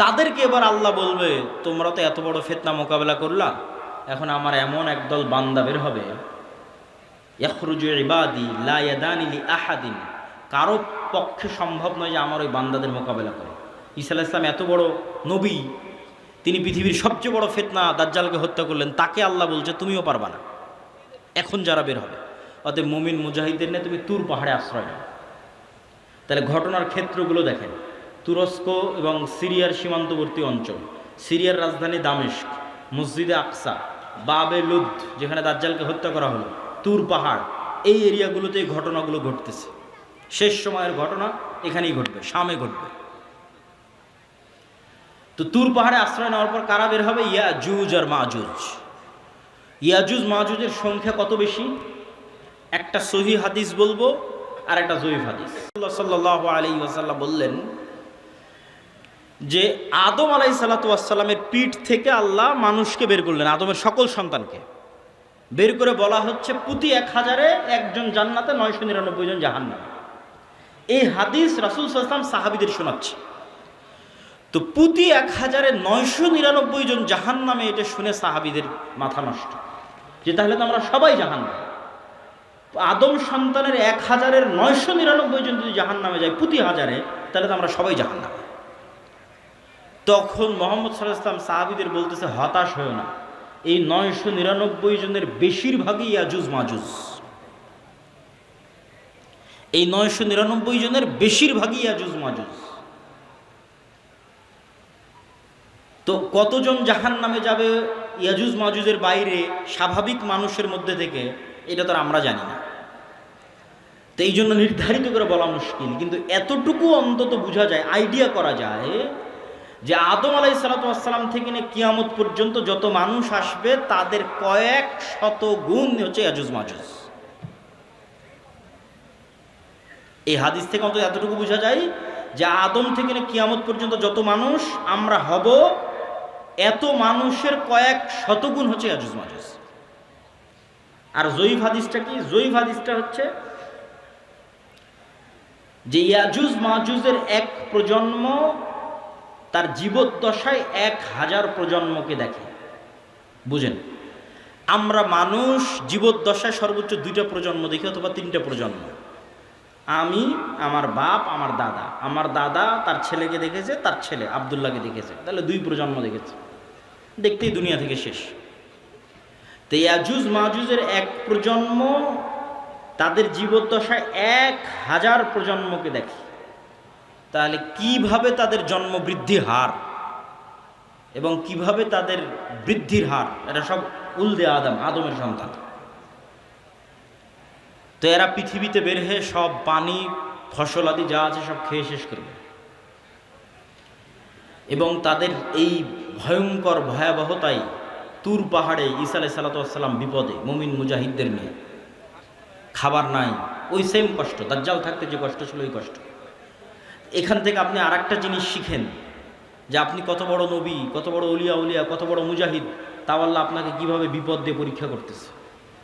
তাদেরকে এবার আল্লাহ বলবে তোমরা তো এত বড় ফিতনা মোকাবেলা করলা, এখন আমার এমন একদল বান্দা বের হবে, ইয়াখরুজু ইবাদি লা ইয়াদানি লি আহাদিন, কারো পক্ষে সম্ভব নয় যে আমার ওই বান্দাদের মোকাবেলা করে। ঈসা আলাইহিস সালাম এত বড় নবী, তিনি পৃথিবীর সবচেয়ে বড় ফিতনা দাজ্জালকে হত্যা করলেন, তাকে আল্লাহ বলছে তুমিও পারবা না এখন যারা বের হবে। অতএব মুমিন মুজাহিদদের নিয়ে তুমি তুর পাহাড়ে আশ্রয় নাও। তাহলে ঘটনার ক্ষেত্রগুলো দেখেন, তুরস্ক এবং সিরিয়ার সীমান্তবর্তী অঞ্চল, সিরিয়ার রাজধানী দামেস্ক, মসজিদে আকসা, বাবে লুদ যেখানে দাজ্জালকে হত্যা করা হলো, তুর পাহাড়, এই এরিয়াগুলোতে এই ঘটনাগুলো ঘটতেছে। শেষ সময়ের ঘটনা এখানেই ঘটবে, শামে ঘটবে। তো তুর পাহাড়ে আশ্রয় নেওয়ার পর কারা বের হবে? ইয়াজুজ আর মাজুজ। ইয়াজুজ মাজুজের সংখ্যা কত বেশি? একটা সহিহ হাদিস বলবো আর একটা জয়ীফ হাদিস। সাল্লাল্লাহু আলাইহি ওয়াসাল্লাম বললেন যে আদম আলাইহিস সালাতু ওয়াস সালামের পিঠ থেকে আল্লাহ মানুষকে বের করলেন, আদমের সকল সন্তানকে বের করে বলা হচ্ছে প্রতি 1000-এ একজন জান্নাতে, 999 জন জাহান্নামে। এই হাদিস রাসূল সাল্লাল্লাহু আলাইহি ওয়াসাল্লাম সাহাবীদের শোনাচ্ছে। তো প্রতি 1000-এ 999 জন জাহান্নামে, এটা শুনে সাহাবীদের মাথা নষ্ট, যে তাহলে তো আমরা সবাই জাহান্নামে। আদম সন্তানের 1000-এর 999 জন যদি জাহান্নামে যায় প্রতি 1000-এ, তাহলে তো আমরা সবাই জাহান্নামে। তখন মুহাম্মদ সাল্লাল্লাহু আলাইহি ওয়াসাল্লাম সাহাবীদের বলতেছে হতাশ হয়ো না, এই 999 জনের বেশিরভাগই ইয়াজুজ মাজুজ। এই 999 জনের বেশিরভাগই ইয়াজুজ মাজুজ। তো কতজন জাহান্নামে যাবে ইয়াজুজ মাজুজের বাইরে স্বাভাবিক মানুষের মধ্যে থেকে, এটা তো আমরা জানি না। তো এই জন্য নির্ধারিত করে বলা মুশকিল, কিন্তু এতটুকু অন্তত বোঝা যায়, আইডিয়া করা যায় যে আদম আলাইহিস সালাতু ওয়াস সালাম থেকে নিয়ে কিয়ামত পর্যন্ত যত মানুষ আসবে তাদের কয়েক শত গুণ হচ্ছে ইয়াজুজ মাজুজ। এই হাদিস থেকে অন্তত এতটুকু বোঝা যায় যে আদম থেকে নিয়ে কিয়ামত পর্যন্ত যত মানুষ আমরা হব, এত মানুষের কয়েক শতগুণ হচ্ছে ইয়াজুজ মাজুজ। আর জয়ীফ হাদিসটা কি? জয়ীফ হাদিসটা হচ্ছে যে ইয়াজুজ মাজুজের এক প্রজন্ম তার জীবদ্দশায় 1000 প্রজন্মকে দেখে। বুঝেন, আমরা মানুষ জীবদ্দশায় সর্বোচ্চ 2টা প্রজন্ম দেখি অথবা 3টা প্রজন্ম। আমি, আমার বাপ, আমার দাদা, আমার দাদা তার ছেলেকে দেখেছে, তার ছেলে আব্দুল্লাহকে দেখেছে, তাহলে 2 প্রজন্ম দেখেছে, দেখতেই দুনিয়া থেকে শেষ। তো ইয়াজুজ মাজুজের এক প্রজন্ম তাদের জীবদ্দশায় 1000 প্রজন্মকে দেখে। তাহলে কিভাবে তাদের জন্ম বৃদ্ধির হার এবং কিভাবে তাদের বৃদ্ধির হার, এটা সব উলদে আদম, আদমের সন্তান। তো এরা পৃথিবীতে বের হয়ে সব পানি ফসল আদি যা আছে সব খেয়ে শেষ করবে, এবং তাদের এই ভয়ঙ্কর ভয়াবহতায় তুর পাহাড়ে ঈসা আলাইহিস সালাতু ওয়াস সালাম বিপদে মুমিন মুজাহিদদের নিয়ে, খাবার নাই, ওই সেম কষ্ট দাজ্জাল থাকতে যে কষ্ট ছিল ওই কষ্ট। এখান থেকে আপনি আর একটা জিনিস শিখেন যে আপনি কত বড় নবী, কত বড় উলিয়া উলিয়া, কত বড় মুজাহিদ, তাও আল্লাহ আপনাকে কিভাবে বিপদ দিয়ে পরীক্ষা করতেছে।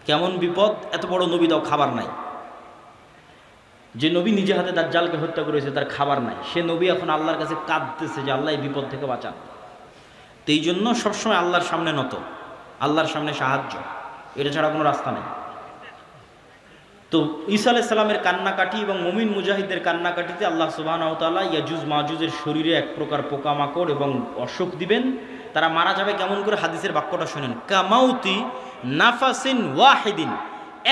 কেমন বিপদ? এত বড় নবী তাও খাবার নাই। যে নবী নিজে হাতে দাজ্জালকে হত্যা করেছে তার খাবার নাই, সে নবী এখন আল্লাহর কাছে কাঁদতেছে যে আল্লাহ এই বিপদ থেকে বাঁচান। তো এই জন্য সবসময় আল্লাহর সামনে নত, আল্লাহর সামনে সাহায্য, এটা ছাড়া কোনো রাস্তা নেই। তো ঈসা আলাইহিস সালামের কান্নাকাটি এবং মুমিন মুজাহিদের কান্নাকাটিতে আল্লাহ সুবহানাহু ওয়া তাআলা ইয়াজুজ মাজুজের শরীরে এক প্রকার পোকামাকড় এবং অসুখ দিবেন। তারা মারা যাবে কেমন করে? হাদিসের বাক্যটা শুনেন, কামাউতি নাফাসিন ওয়াহিদিন।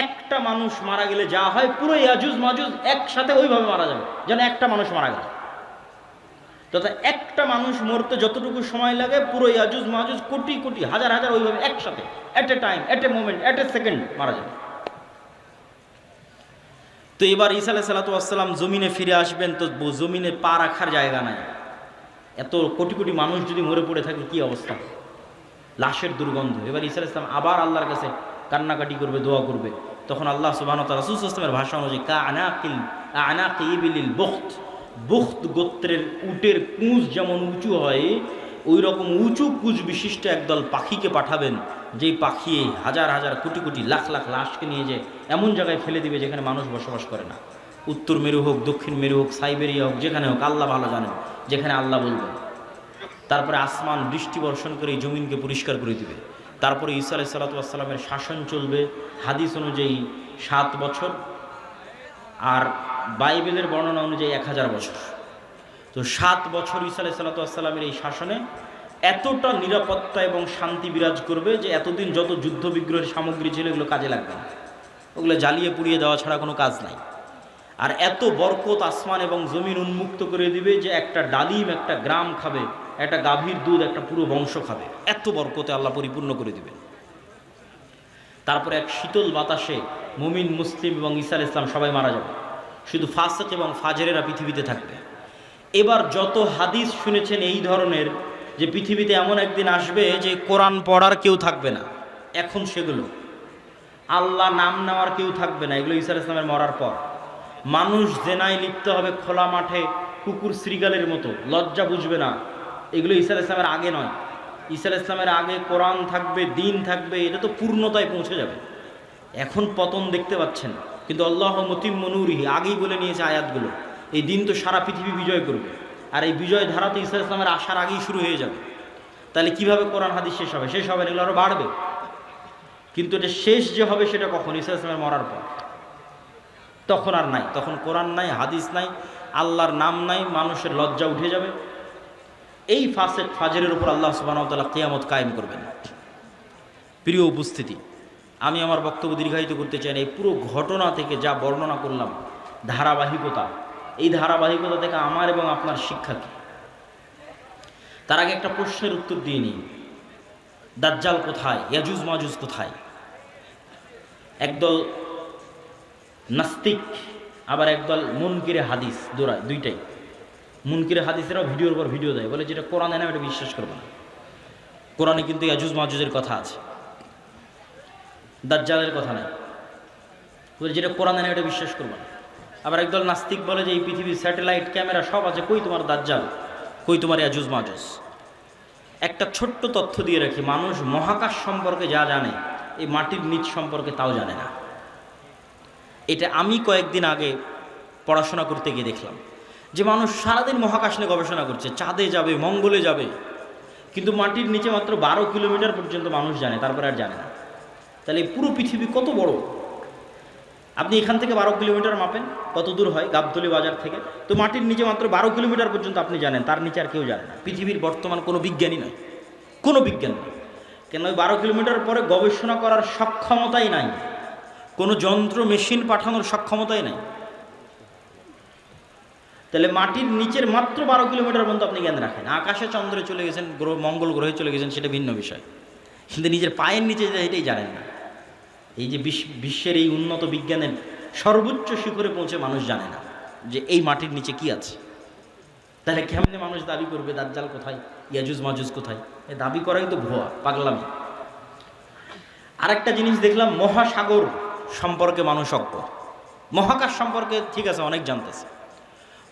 একটা মানুষ মারা গেলে যা হয়, পুরো ইয়াজুজ মাজুজ একসাথে ওইভাবে মারা যাবে, যেন একটা মানুষ মারা গেল। তথা একটা মানুষ মরতে যতটুকু সময় লাগে, পুরো ইয়াজুজ মাজুজ কোটি কোটি হাজার হাজার ওইভাবে একসাথে, at a time, at a moment, at a second মারা যাবে। তো এবার ঈসা আলাইহিস সালাতু ওয়াস সালাম জমিনে ফিরে আসবেন, তো জমিনে পা রাখার জায়গা নাই। এত কোটি কোটি মানুষ যদি মরে পড়ে থাকে কি অবস্থা, লাশের দুর্গন্ধ। এবার ঈসা আলাইহিস সালাম আবার আল্লাহর কাছে কান্নাকাটি করবে, দোয়া করবে। তখন আল্লাহ সুবহানাহু ওয়া তাআলা রাসূল সাল্লাল্লাহু আলাইহি ওয়াসাল্লামের ভাষা অনুযায়ী কা আনাকিল আনাকি ইবিলিল বুখত, বুখত গোত্রের উটের কুঁজ যেমন উঁচু হয়, ওই রকম উঁচু কুঁজ বিশিষ্ট একদল পাখিকে পাঠাবেন, যেই পাখি হাজার হাজার কোটি কোটি লাখ লাখ লাশকে নিয়ে যে এমন জায়গায় ফেলে দিবে যেখানে মানুষ বসবাস করে না। উত্তর মেরু হোক, দক্ষিণ মেরু হোক, সাইবেরিয়া হোক, যেখানে হোক, আল্লাহ ভালো জানেন, যেখানে আল্লাহ বলবেন। তারপরে আসমান বৃষ্টি বর্ষণ করে এই জমিনকে পরিষ্কার করে দিবে। তারপরে ঈসা আলাইহিস সালাতু ওয়াস সালামের শাসন চলবে হাদিস অনুযায়ী 7 বছর, আর বাইবেলের বর্ণনা অনুযায়ী 1000 বছর। তো 7 বছর ঈসা আলাইহিস সালাতু ওয়াস সালামের এই শাসনে এতটা নিরাপত্তা এবং শান্তি বিরাজ করবে যে এতদিন যত যুদ্ধ বিগ্রহের সামগ্রী ছিল এগুলো কাজে লাগবে না, ওগুলো জ্বালিয়ে পুড়িয়ে দেওয়া ছাড়া কোনো কাজ নাই। আর এত বরকত আসমান এবং জমিন উন্মুক্ত করে দিবে যে একটা ডালিম একটা গ্রাম খাবে, একটা গাভীর দুধ একটা পুরো বংশ খাবে, এত বরকতে আল্লাহ পরিপূর্ণ করে দিবেন। তারপরে এক শীতল বাতাসে মুমিন, মুসলিম এবং ঈসা আলাইহিস সালাম সবাই মারা যাবে, শুধু ফাসিক এবং ফাজেরেরা পৃথিবীতে থাকবে। এবার যত হাদিস শুনেছেন এই ধরনের, যে পৃথিবীতে এমন একদিন আসবে যে কোরআন পড়ার কেউ থাকবে না, এখন সেগুলো আল্লাহ নাম নেওয়ার কেউ থাকবে না, এগুলো ঈসা আলাইহিস সালামের মরার পর। মানুষ জেনায় লিপ্ত হবে খোলা মাঠে কুকুর শ্রীগালের মতো, লজ্জা বুঝবে না, এগুলো ঈসা আলাইহিস সালামের আগে নয়। ঈসা আলাইহিস সালামের আগে কোরআন থাকবে, দিন থাকবে, এটা তো পূর্ণতায় পৌঁছে যাবে। এখন পতন দেখতে পাচ্ছেন, কিন্তু আল্লাহ মুতিম্মু নূরিহি আগেই বলে নিয়েছে আয়াতগুলো, এই দিন তো সারা পৃথিবী বিজয় করবে, আর এই বিজয় ধারা তো ঈসা আলাইহিস সালামের আসার আগেই শুরু হয়ে যাবে। তাহলে কিভাবে কোরআন হাদিস শেষ হবে? শেষ হবে না, এগুলো আরও বাড়বে। কিন্তু এটা শেষ যে হবে সেটা কখন? ঈসা আলাইহিস সালামের মরার পর। তখন আর নাই, তখন কোরআন নাই, হাদিস নাই, আল্লাহর নাম নাই, মানুষের লজ্জা উঠে যাবে। এই ফাসেক ফাজরের উপর আল্লাহ সুবহানাহু ওয়া তাআলা কিয়ামত কায়েম করবেন। প্রিয় উপস্থিতি, আমি আমার বক্তব্য দীর্ঘায়িত করতে চাই না। এই পুরো ঘটনা থেকে যা বর্ণনা করলাম, ধারাবাহিকতা, এই ধারাবাহিকতা থেকে আমার এবং আপনার শিক্ষা কী? তার আগে একটা প্রশ্নের উত্তর দিয়ে নিই, দাজ্জাল কোথায়? ইয়াজুজ মাজুজ কোথায়? একদল নাস্তিক আবার একদল মুনকিরে হাদিস দৌড়ায়, দুইটাই। মুনকিরে হাদিসেরাও ভিডিওর পর ভিডিও দেয়, বলে যেটা কোরআনে না এটা বিশ্বাস করবে না। কোরআনে কিন্তু ইয়াজুজ মাজুজের কথা আছে, দাজ্জালের কথা নাই, বলে যেটা কোরআনে না এটা বিশ্বাস করবে না। আবার একদল নাস্তিক বলে যে এই পৃথিবীর স্যাটেলাইট ক্যামেরা সব আছে, কই তোমার দাজ্জাল, কই তোমার ইয়াজুজ মাজুজ। একটা ছোট্ট তথ্য দিয়ে রাখি, মানুষ মহাকাশ সম্পর্কে যা জানে এই মাটির নিচ সম্পর্কে তাও জানে না। এটা আমি কয়েকদিন আগে পড়াশোনা করতে গিয়ে দেখলাম যে মানুষ সারাদিন মহাকাশ নিয়ে গবেষণা করছে, চাঁদে যাবে, মঙ্গলে যাবে, কিন্তু মাটির নিচে মাত্র 12 কিলোমিটার পর্যন্ত মানুষ জানে, তারপরে আর জানে না। তাহলে এই পুরো পৃথিবী কত বড়? আপনি এখান থেকে 12 কিলোমিটার মাপেন, কত দূর হয় গাবতলী বাজার থেকে, তো মাটির নিচে মাত্র 12 কিলোমিটার পর্যন্ত আপনি জানেন, তার নিচে আর কেউ জানে না। পৃথিবীর বর্তমান কোনো বিজ্ঞানী নয়, কোনো বিজ্ঞান নেই, কেন ওই 12 কিলোমিটার পরে গবেষণা করার সক্ষমতাই নাই, কোনো যন্ত্র মেশিন পাঠানোর সক্ষমতাই নাই। তাহলে মাটির নিচের মাত্র 12 কিলোমিটার পর্যন্ত আপনি জ্ঞান রাখেন। আকাশে চন্দ্রে চলে গেছেন, মঙ্গল গ্রহে চলে গেছেন, সেটা ভিন্ন বিষয়, কিন্তু নিজের পায়ের নিচে এটাই জানেন না। এই যে বিশ্বের এই উন্নত বিজ্ঞানের সর্বোচ্চ শিখরে পৌঁছে মানুষ জানে না যে এই মাটির নিচে কি আছে। তাহলে কেমনে মানুষ দাবি করবে দাজ্জাল কোথায়, ইয়াজুজ মাজুজ কোথায়? এই দাবি করাই তো ভুয়া, পাগলামি। আরেকটা জিনিস দেখলাম, মহাসাগর সম্পর্কে মানুষ অজ্ঞ। মহাকাশ সম্পর্কে ঠিক আছে অনেক জানতেছে,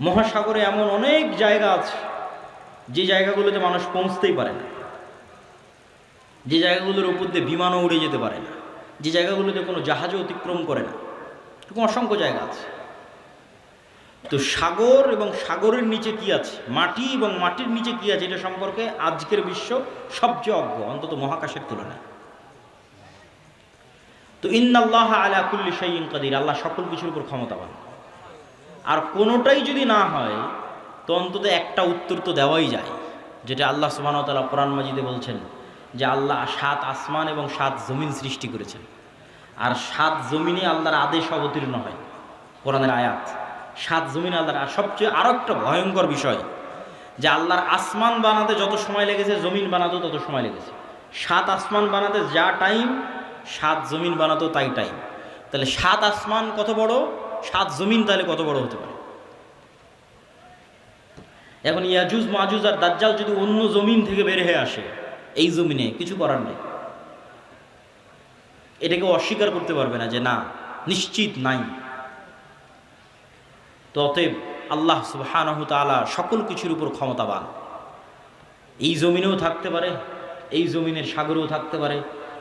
মহাসাগরে এমন অনেক জায়গা আছে যে জায়গাগুলোতে মানুষ পৌঁছতেই পারে না, যে জায়গাগুলোর উপর দিয়ে বিমানও উড়ে যেতে পারে না, যে জায়গাগুলোতে কোনো জাহাজও অতিক্রম করে না, এরকম অসংখ্য জায়গা আছে। তো সাগর এবং সাগরের নিচে কি আছে, মাটি এবং মাটির নিচে কি আছে, এটা সম্পর্কে আজকের বিশ্ব সবচেয়ে অজ্ঞ, অন্তত মহাকাশের তুলনায়। তো ইন্নাল্লাহ আলা কুল্লি শাইইন কাদির, আল্লাহ সকল কিছুর উপর ক্ষমতাবান। আর কোনোটাই যদি না হয় তো অন্তত একটা উত্তর তো দেওয়াই যায়, যেটা আল্লাহ সুবহানাহু ওয়া তাআলা কোরআন মাজিদে বলছেন যে আল্লাহ 7 আসমান এবং 7 জমিন সৃষ্টি করেছেন, আর 7 জমিনে আল্লাহর আদেশ অবতীর্ণ হয়, কোরআনের আয়াত। 7 জমিনে আল্লাহর, আর সবচেয়ে আরও একটা ভয়ঙ্কর বিষয় যে আল্লাহর আসমান বানাতে যত সময় লেগেছে জমিন বানাতেও তত সময় লেগেছে। 7 আসমান বানাতে যা টাইম 7 জমিন বানাতেও তাই টাইম। তাহলে 7 আসমান কত বড়, 7 জমিন তাহলে কত বড় হতে পারে? এখন ইয়াজুজ মাজুজ আর দাজ্জাল যদি অন্য জমিন থেকে বের হয়ে আসে, এই জমিনে কিছু করার নেই, এটাকে অস্বীকার করতে পারবে না যে না নিশ্চিত নাই। তো অতএব আল্লাহ সুবহানাহু তাআলা সকল কিছুর উপর ক্ষমতাবান। এই জমিনেও থাকতে পারে, এই জমিনের সাগরেও থাকতে পারে,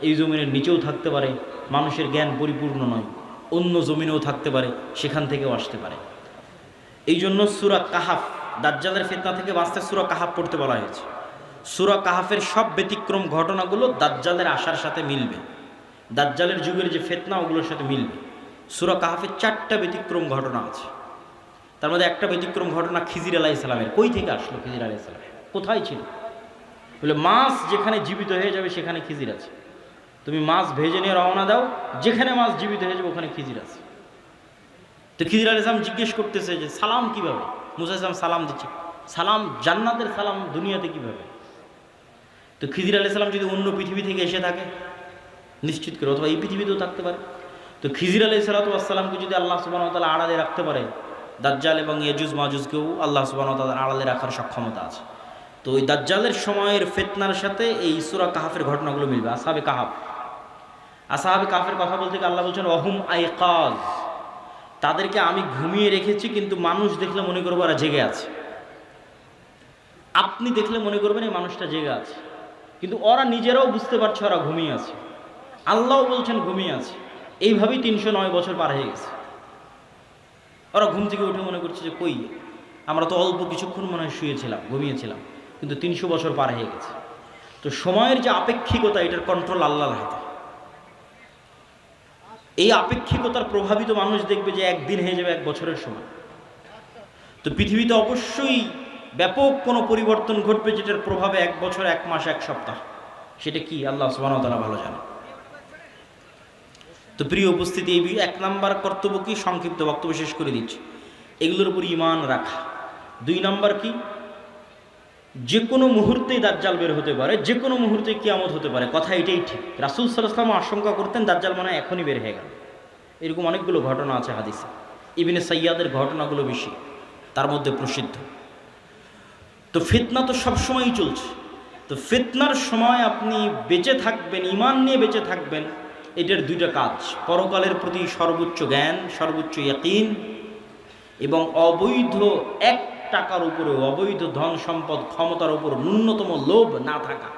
এই জমিনের নিচেও থাকতে পারে। মানুষের জ্ঞান পরিপূর্ণ নয়, অন্য জমিনেও থাকতে পারে, সেখান থেকেও আসতে পারে। এই জন্য সূরা কাহাফ, দাজ্জালের ফিতনা থেকে বাঁচতে সূরা কাহাফ পড়তে বলা হয়েছে। সূরা কাহাফের সব ব্যতিক্রম ঘটনাগুলো দাজ্জালের আসার সাথে মিলবে, দাজ্জালের যুগের যে ফিতনা ওগুলোর সাথে মিলবে। সূরা কাহাফের 4টা ব্যতিক্রম ঘটনা আছে। তার মধ্যে একটা ব্যতিক্রম ঘটনা খিজির আলাইহিস সালামের। কই থেকে আসলো খিজির আলাইহিস সালাম? কোথায় ছিল? বলে মাছ যেখানে জীবিত হয়ে যাবে সেখানে খিজির আছে। তুমি মাছ ভেজে নিয়ে রওনা দাও, যেখানে মাছ জীবিত হয়ে যাবে ওখানে খিজির আছে। তো খিজির আলাইহিস সালাম জিজ্ঞেস করতেছে যে সালাম কিভাবে? মুসা আলাইহিস সালাম সালাম দিচ্ছে। সালাম জান্নাতের সালাম দুনিয়াতে কিভাবে? তো খিজির আলাইহিস সালাম যদি অন্য পৃথিবী থেকে এসে থাকে নিশ্চিত করে, অথবা এই পৃথিবীতেও থাকতে পারে, তো খিজির আলাইহিস সালামকে যদি আল্লাহ সুবহানাহু ওয়া তাআলা আড়ালে রাখতে পারে, দাজ্জাল এবং ইয়াজুজ মাজুজকেও আল্লাহ সুবহানাহু ওয়া তাআলা আড়ালে রাখার সক্ষমতা আছে। তো ওই দাজ্জালের সময়ের ফিতনার সাথে এই সূরা কাহাফের ঘটনাগুলো মিলবে। আসহাবে কাহাফ, আসহাবে কাহাফের কথা বলতে গিয়ে আল্লাহ বলছেন ওয়াহুম আইকাজ, তাদেরকে আমি ঘুমিয়ে রেখেছি, কিন্তু মানুষ দেখলে মনে করবো ওরা জেগে আছে। আপনি দেখলে মনে করবেন এই মানুষটা জেগে আছে, কিন্তু ওরা নিজেরাও বুঝতে পারছে ওরা ঘুমিয়ে আছে। আল্লাহও বলছেন ঘুমিয়ে আছে। এইভাবেই 309 বছর পার হয়ে গেছে। ওরা ঘুম থেকে উঠে মনে করছে যে কই, আমরা তো অল্প কিছুক্ষণ মনে হয় শুয়েছিলাম, ঘুমিয়েছিলাম, কিন্তু 300 বছর পার হয়ে গেছে। তো সময়ের যে আপেক্ষিকতা, এটার কন্ট্রোল আল্লাহর হাতে। এই আপেক্ষিকতার প্রভাবিত মানুষ দেখবে যে একদিন হয়ে যাবে 1 বছরের সময়। তো পৃথিবীতে অবশ্যই ব্যাপক কোনো পরিবর্তন ঘটবে, যেটার প্রভাবে 1 বছর, 1 মাস, 1 সপ্তাহ। সেটা কি আল্লাহ সুবহানাহু ওয়া তাআলা ভালো জানে। তো প্রিয় উপস্থিতি, এই 1 নাম্বার কর্তব্য কি? সংক্ষিপ্ত বক্তব্য শেষ করে দিচ্ছি। এগুলোর উপর ঈমান রাখা। 2 নাম্বার কি? যে কোনো মুহূর্তেই দাজ্জাল বের হতে পারে, যে কোনো মুহূর্তে কিয়ামত হতে পারে। কথা এটাই ঠিক। রাসূল সাল্লাল্লাহু আলাইহি ওয়াসাল্লাম আশঙ্কা করতেন দাজ্জাল মনে হয় এখনই বের হয়ে গেল। এরকম অনেকগুলো ঘটনা আছে হাদিসে। ইবনে সাইয়াদের ঘটনাগুলো বেশি, তার মধ্যে প্রসিদ্ধ। তো ফিতনা তো সবসময়ই চলছে। তো ফিতনার সময় আপনি বেঁচে থাকবেন, ঈমান নিয়ে বেঁচে থাকবেন, এটার 2টা কাজ। পরকালের প্রতি সর্বোচ্চ জ্ঞান, সর্বোচ্চ ইয়াকিন, এবং অবৈধ 1 টাকার উপরে, অবৈধ ধন সম্পদ ক্ষমতার উপর ন্যূনতম লোভ না থাকা।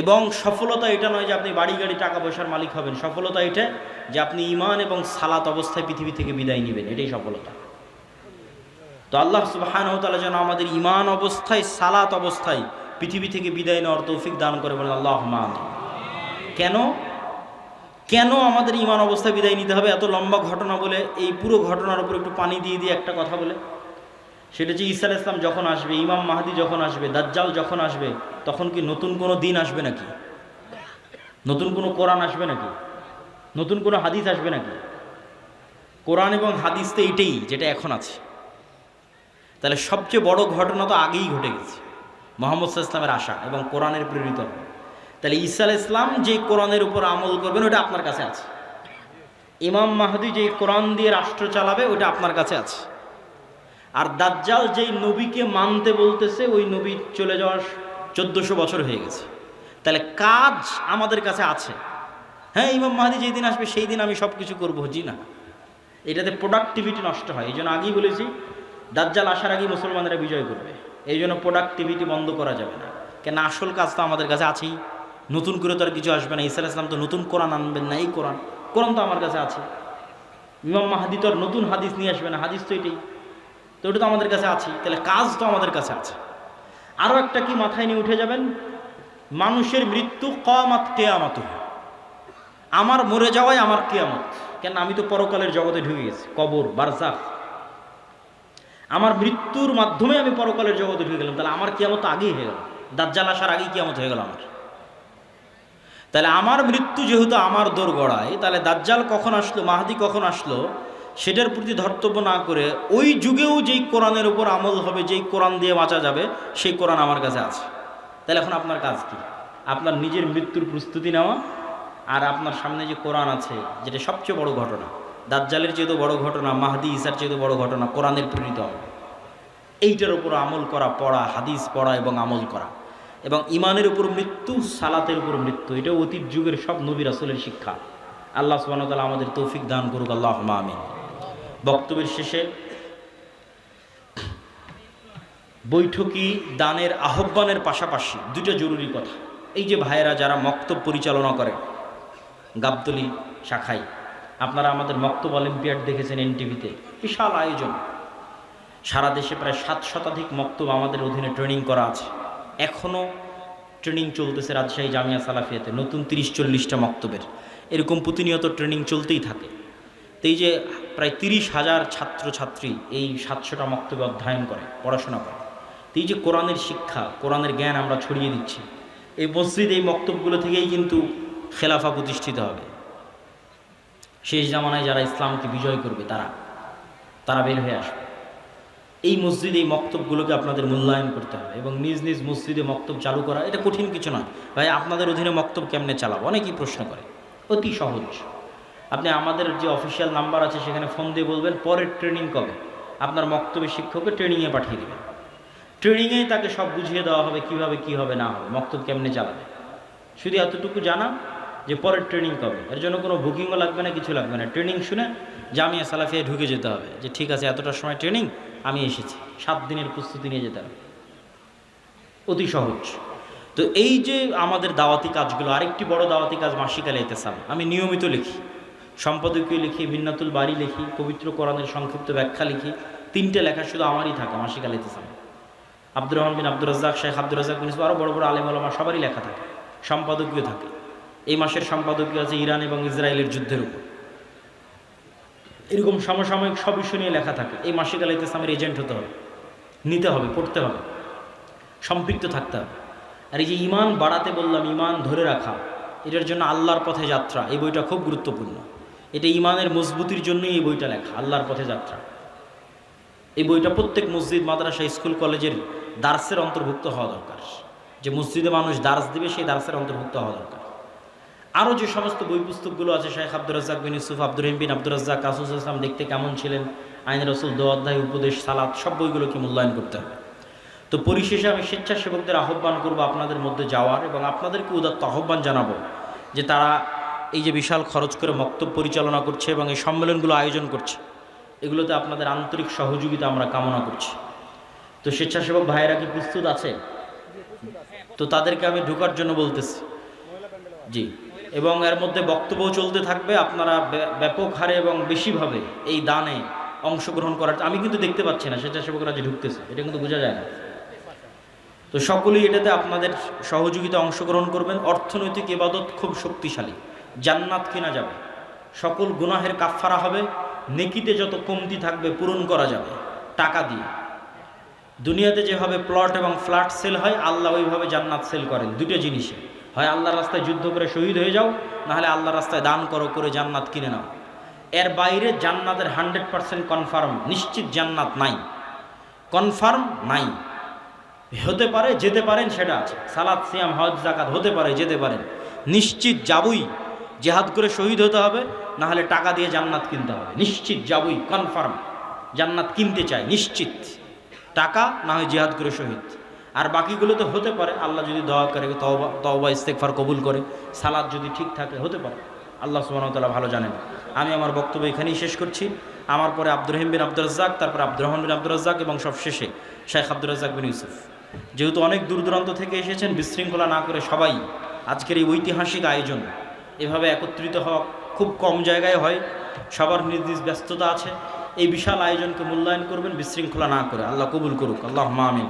এবং সফলতা এটা নয় যে আপনি বাড়ি গাড়ি টাকা পয়সার মালিক হবেন। সফলতা এটা যে আপনি ঈমান এবং সালাত অবস্থায় পৃথিবী থেকে বিদায় নেবেন, এটাই সফলতা। তো আল্লাহ সুবহানাহু ওয়া তাআলা যেন আমাদের ঈমান অবস্থায়, সালাত অবস্থায় পৃথিবী থেকে বিদায় নেওয়ার তৌফিক দান করে, বলেন আল্লাহুম্মা আমিন। কেন আমাদের ঈমান অবস্থায় বিদায় নিতে হবে? এত লম্বা ঘটনা বলে এই পুরো ঘটনার উপর একটু পানি দিয়ে একটা কথা বলে, সেটা যে ঈসা আলাইহিস সালাম যখন আসবে, ইমাম মাহদী যখন আসবে, দাজ্জাল যখন আসবে, তখন কি নতুন কোনো দিন আসবে নাকি? নতুন কোনো কোরআন আসবে নাকি? নতুন কোনো হাদিস আসবে নাকি? কোরআন এবং হাদিস তো এইটাই যেটা এখন আছে। তাহলে সবচেয়ে বড় ঘটনা তো আগেই ঘটে গেছে, মুহাম্মদ সাল্লাল্লাহু আলাইহি ওয়াসাল্লামের আসা এবং কোরআনের প্রেরিত। তাহলে ঈসা আলাইহিস সালাম যে কোরআনের উপর আমল করবেন ওটা আপনার কাছে আছে। ইমাম মাহদী যে কোরআন দিয়ে রাষ্ট্র চালাবে ওটা আপনার কাছে আছে। আর দাজ্জাল যেই নবীকে মানতে বলতেছে, ওই নবী চলে যাওয়ার 1400 বছর হয়ে গেছে। তাহলে কাজ আমাদের কাছে আছে। হ্যাঁ, ইমাম মাহদী যেই দিন আসবে সেই দিন আমি সব কিছু করবো, জি না, এটাতে প্রোডাক্টিভিটি নষ্ট হয়। এই জন্য আগেই বলেছি, দাজ্জাল আসার আগেই মুসলমানরা বিজয় করবে। এই জন্য প্রোডাক্টিভিটি বন্ধ করা যাবে না। কেন আসল কাজ তো আমাদের কাছে আছেই, নতুন করে তো আর কিছু আসবে না। ঈসা আলাইহিস সালাম তো নতুন কোরআন আনবেন না, এই কোরআন তো আমার কাছে আছে। ইমাম মাহদী তো আর নতুন হাদিস নিয়ে আসবে না, হাদিস তো এটাই, তো ওটা তো আমাদের কাছে আছে। তাহলে কাজ তো আমাদের কাছে আছে। আরও একটা কি মাথায় নিয়ে উঠে যাবেন, মানুষের মৃত্যু কিয়ামত, কিয়ামত আমার মরে যাওয়াই আমার কিয়ামত। কেন? আমি তো পরকালের জগতে ঢুকে গেছি, কবর, বারজাখ। আমার মৃত্যুর মাধ্যমে আমি পরকালের জগতে ঢুকে গেলাম। তাহলে আমার কিয়ামত আগেই হয়ে গেল, দাজ্জাল আসার আগেই কিয়ামত হয়ে গেল আমার। তাহলে আমার মৃত্যু যেহেতু আমার দোরগড়ায়, তাহলে দাজ্জাল কখন আসলো, মাহদী কখন আসলো, সেটার প্রতি ধর্তব্য না করে ওই যুগেও যেই কোরআনের উপর আমল হবে, যেই কোরআন দিয়ে বাঁচা যাবে, সেই কোরআন আমার কাছে আছে। তাহলে এখন আপনার কাজ কি? আপনার নিজের মৃত্যুর প্রস্তুতি নেওয়া, আর আপনার সামনে যে কোরআন আছে, যেটা সবচেয়ে বড় ঘটনা, দাজ্জালের চেয়েও বড় ঘটনা, মাহদী ঈসার চেয়েও বড় ঘটনা, কোরআনের প্রেরিত আমল, এইটার উপর আমল করা, পড়া, হাদিস পড়া এবং আমল করা। এবং ইমানের উপর মৃত্যু, সালাতের উপর মৃত্যু, এটা অতীত যুগের সব নবী রাসূলের শিক্ষা। আল্লাহ সুবহানাহু ওয়া তাআলা আমাদের তৌফিক দান করুক, আল্লাহুম্মা আমিন। বক্তব্যের শেষে বৈঠকি দানের আহ্বানের পাশাপাশি দুটো জরুরি কথা। এই যে ভাইয়েরা যারা মক্তব পরিচালনা করে গাবতলী শাখায়, আপনারা আমাদের মক্তব অলিম্পিয়াড দেখেছেন এনটিভিতে, বিশাল আয়োজন। সারা দেশে প্রায় 7 শতাধিক মক্তব আমাদের অধীনে ট্রেনিং করা আছে। এখনও ট্রেনিং চলতেছে রাজশাহী জামিয়া সালাফিয়াতে, নতুন 30-40টা মক্তবের। এরকম প্রতিনিয়ত ট্রেনিং চলতেই থাকে। তো এই যে প্রায় 30,000 ছাত্রছাত্রী এই 700টা মক্তবে অধ্যয়ন করে, পড়াশোনা করে। তো এই যে কোরআনের শিক্ষা, কোরআনের জ্ঞান আমরা ছড়িয়ে দিচ্ছি, এই মসজিদ এই মক্তবগুলো থেকেই কিন্তু খেলাফা প্রতিষ্ঠিত হবে। শেষ জামানায় যারা ইসলামকে বিজয় করবে তারা বের হয়ে আসবে। এই মসজিদ এই মক্তবগুলোকে আপনাদের মূল্যায়ন করতে হবে এবং নিজ নিজ মসজিদে মক্তব চালু করা এটা কঠিন কিছু নয়। ভাই আপনাদের অধীনে মক্তব কেমনে চালাবো, অনেকেই প্রশ্ন করে। অতি সহজ। আপনি আমাদের যে অফিসিয়াল নাম্বার আছে সেখানে ফোন দিয়ে বলবেন পরের ট্রেনিং কবে, আপনার মক্তবের শিক্ষককে ট্রেনিংয়ে পাঠিয়ে দেবেন। ট্রেনিংয়েই তাকে সব বুঝিয়ে দেওয়া হবে কিভাবে কী হবে না হবে, মক্তব কেমনে চালাবে। শুধু এতটুকু জানা যে পরের ট্রেনিং কবে, এর জন্য কোনো বুকিংও লাগবে না, কিছু লাগবে না। ট্রেনিং শুনে জামিয়া সালাফিয়ায় ঢুকে যেতে হবে যে ঠিক আছে এতটার সময় ট্রেনিং, আমি এসেছি, 7 দিনের প্রস্তুতি নিয়ে যেতে হবে। অতি সহজ। তো এই যে আমাদের দাওয়াতি কাজগুলো, আরেকটি বড় দাওয়াতি কাজ মাসিক আল ইতিসাম। আমি নিয়মিত লিখি, সম্পাদকীয় লিখি, মিন্নাতুল বাড়ি লিখি, পবিত্র কোরআনের সংক্ষিপ্ত ব্যাখ্যা লিখি। 3টে লেখা শুধু আমারই থাকে মাসিক আল ইতিসাম। আব্দুর রহমান বিন আব্দুর রাজ্জাক, শেখ আব্দুর রাজ্জাক বিন ইউসুফ, আরও বড় বড় আলেম ওলামা সবারই লেখা থাকে, সম্পাদকীয় থাকে। এই মাসের সম্পাদকীয় আছে ইরান এবং ইসরায়েলের যুদ্ধের উপর। এরকম সমসাময়িক সব ইস্যু নিয়ে লেখা থাকে। এই মাসিক আল ইতিসামের এজেন্ট হতে হবে, নিতে হবে, পড়তে হবে, সম্পৃক্ত থাকতে হবে। আর এই যে ইমান বাড়াতে বললাম, ইমান ধরে রাখা, এটার জন্য আল্লাহর পথে যাত্রা, এই বইটা খুব গুরুত্বপূর্ণ। এটা ইমানের মজবুতির জন্যই এই বইটা লেখা, আল্লাহর পথে যাত্রা। এই বইটা প্রত্যেক মসজিদ, মাদ্রাসা, স্কুল, কলেজের দার্সের অন্তর্ভুক্ত হওয়া দরকার। যে মসজিদে মানুষ দার্স দিবে সেই দার্সের অন্তর্ভুক্ত হওয়া দরকার। আরও যে সমস্ত বই পুস্তকগুলো আছে, শেখ আব্দুর রাজ্জাক বিন ইউসুফ, আব্দুর রহিম বিন আব্দুর রাজ্জাক, কাসুস ইসলাম দেখতে কেমন ছিলেন, আইন রসুল, 2 অধ্যায়, উপদেশ, সালাত, সব বইগুলোকে মূল্যায়ন করতে হবে। তো পরিশেষে আমি স্বেচ্ছাসেবকদের আহ্বান করব আপনাদের মধ্যে যাওয়ার, এবং আপনাদেরকে উদাত্ত আহ্বান জানাবো যে তারা এই যে বিশাল খরচ করে মক্তব পরিচালনা করছে এবং এই সম্মেলনগুলো আয়োজন করছে, এগুলোতে আপনাদের আন্তরিক সহযোগিতা আমরা কামনা করছি। তো স্বেচ্ছাসেবক ভাইয়েরা কি প্রস্তুত আছে? তো তাদেরকে আমি ঢোকার জন্য বলতেছি। জি, এবং এর মধ্যে বক্তব্য চলতে থাকবে। আপনারা ব্যাপক হারে এবং বেশিভাবে এই দানে অংশগ্রহণ করার, আমি কিন্তু দেখতে পাচ্ছি না স্বেচ্ছাসেবকরা যে ঢুকতেছে, এটা কিন্তু বোঝা যায় না। তো সকলেই এটাতে আপনাদের সহযোগিতা অংশগ্রহণ করবেন। অর্থনৈতিক ইবাদত খুব শক্তিশালী, জান্নাত কিনা যাবে, সকল গুনাহের কাফফারা হবে, নেকিতে যত কমতি থাকবে পূরণ করা যাবে টাকা দিয়ে। দুনিয়াতে যেভাবে প্লট এবং ফ্ল্যাট সেল হয়, আল্লাহ ওইভাবে জান্নাত সেল করেন। দুটো জিনিসে, হয় আল্লাহর রাস্তায় যুদ্ধ করে শহীদ হয়ে যাও, নাহলে আল্লাহর রাস্তায় দান করো, করে জান্নাত কিনে নাও। এর বাইরে জান্নাতের 100% কনফার্ম, নিশ্চিত জান্নাত নাই, কনফার্ম নাই। হতে পারে, যেতে পারেন, সেটা আছে। সালাত, সিয়াম, হজ, যাকাত হতে পারে, যেতে পারেন, নিশ্চিত যাবই। জিহাদ করে শহীদ হতে হবে, না হলে টাকা দিয়ে জান্নাত কিনতে হবে। নিশ্চিত যাবই, কনফার্ম জান্নাত কিনতে চাই, নিশ্চিত। টাকা না হয় জিহাদ করে শহীদ। আর বাকিগুলো তো হতে পারে, আল্লাহ যদি দোয়া করে, তওবা ইস্তেগফার কবুল করে, সালাত যদি ঠিক থাকে, হতে পারে। আল্লাহ সুবহানাহু ওয়া তাআলা ভালো জানেন। আমি আমার বক্তব্য এখানেই শেষ করছি। আমার পরে আব্দুর রহিম বিন আব্দুর রাজ্জাক, তারপর আব্দুর রহমান বিন আব্দুর রাজ্জাক, এবং সব শেষে শেখ আব্দুর রাজ্জাক বিন ইউসুফ। যেহেতু অনেক দূর দূরান্ত থেকে এসেছেন, বিশৃঙ্খলা না করে সবাই আজকের এই ঐতিহাসিক আয়োজন, এভাবে একত্রিত হওয়া খুব কম জায়গায় হয়, সবার নিজ নিজ ব্যস্ততা আছে। এই বিশাল আয়োজনকে মূল্যায়ন করবেন বিশৃঙ্খলা না করে। আল্লাহ কবুল করুক, আল্লাহুম্মা আমিন।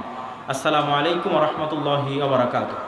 আসসালামু আলাইকুম ওয়া রাহমাতুল্লাহি ওয়া বারাকাতুহু।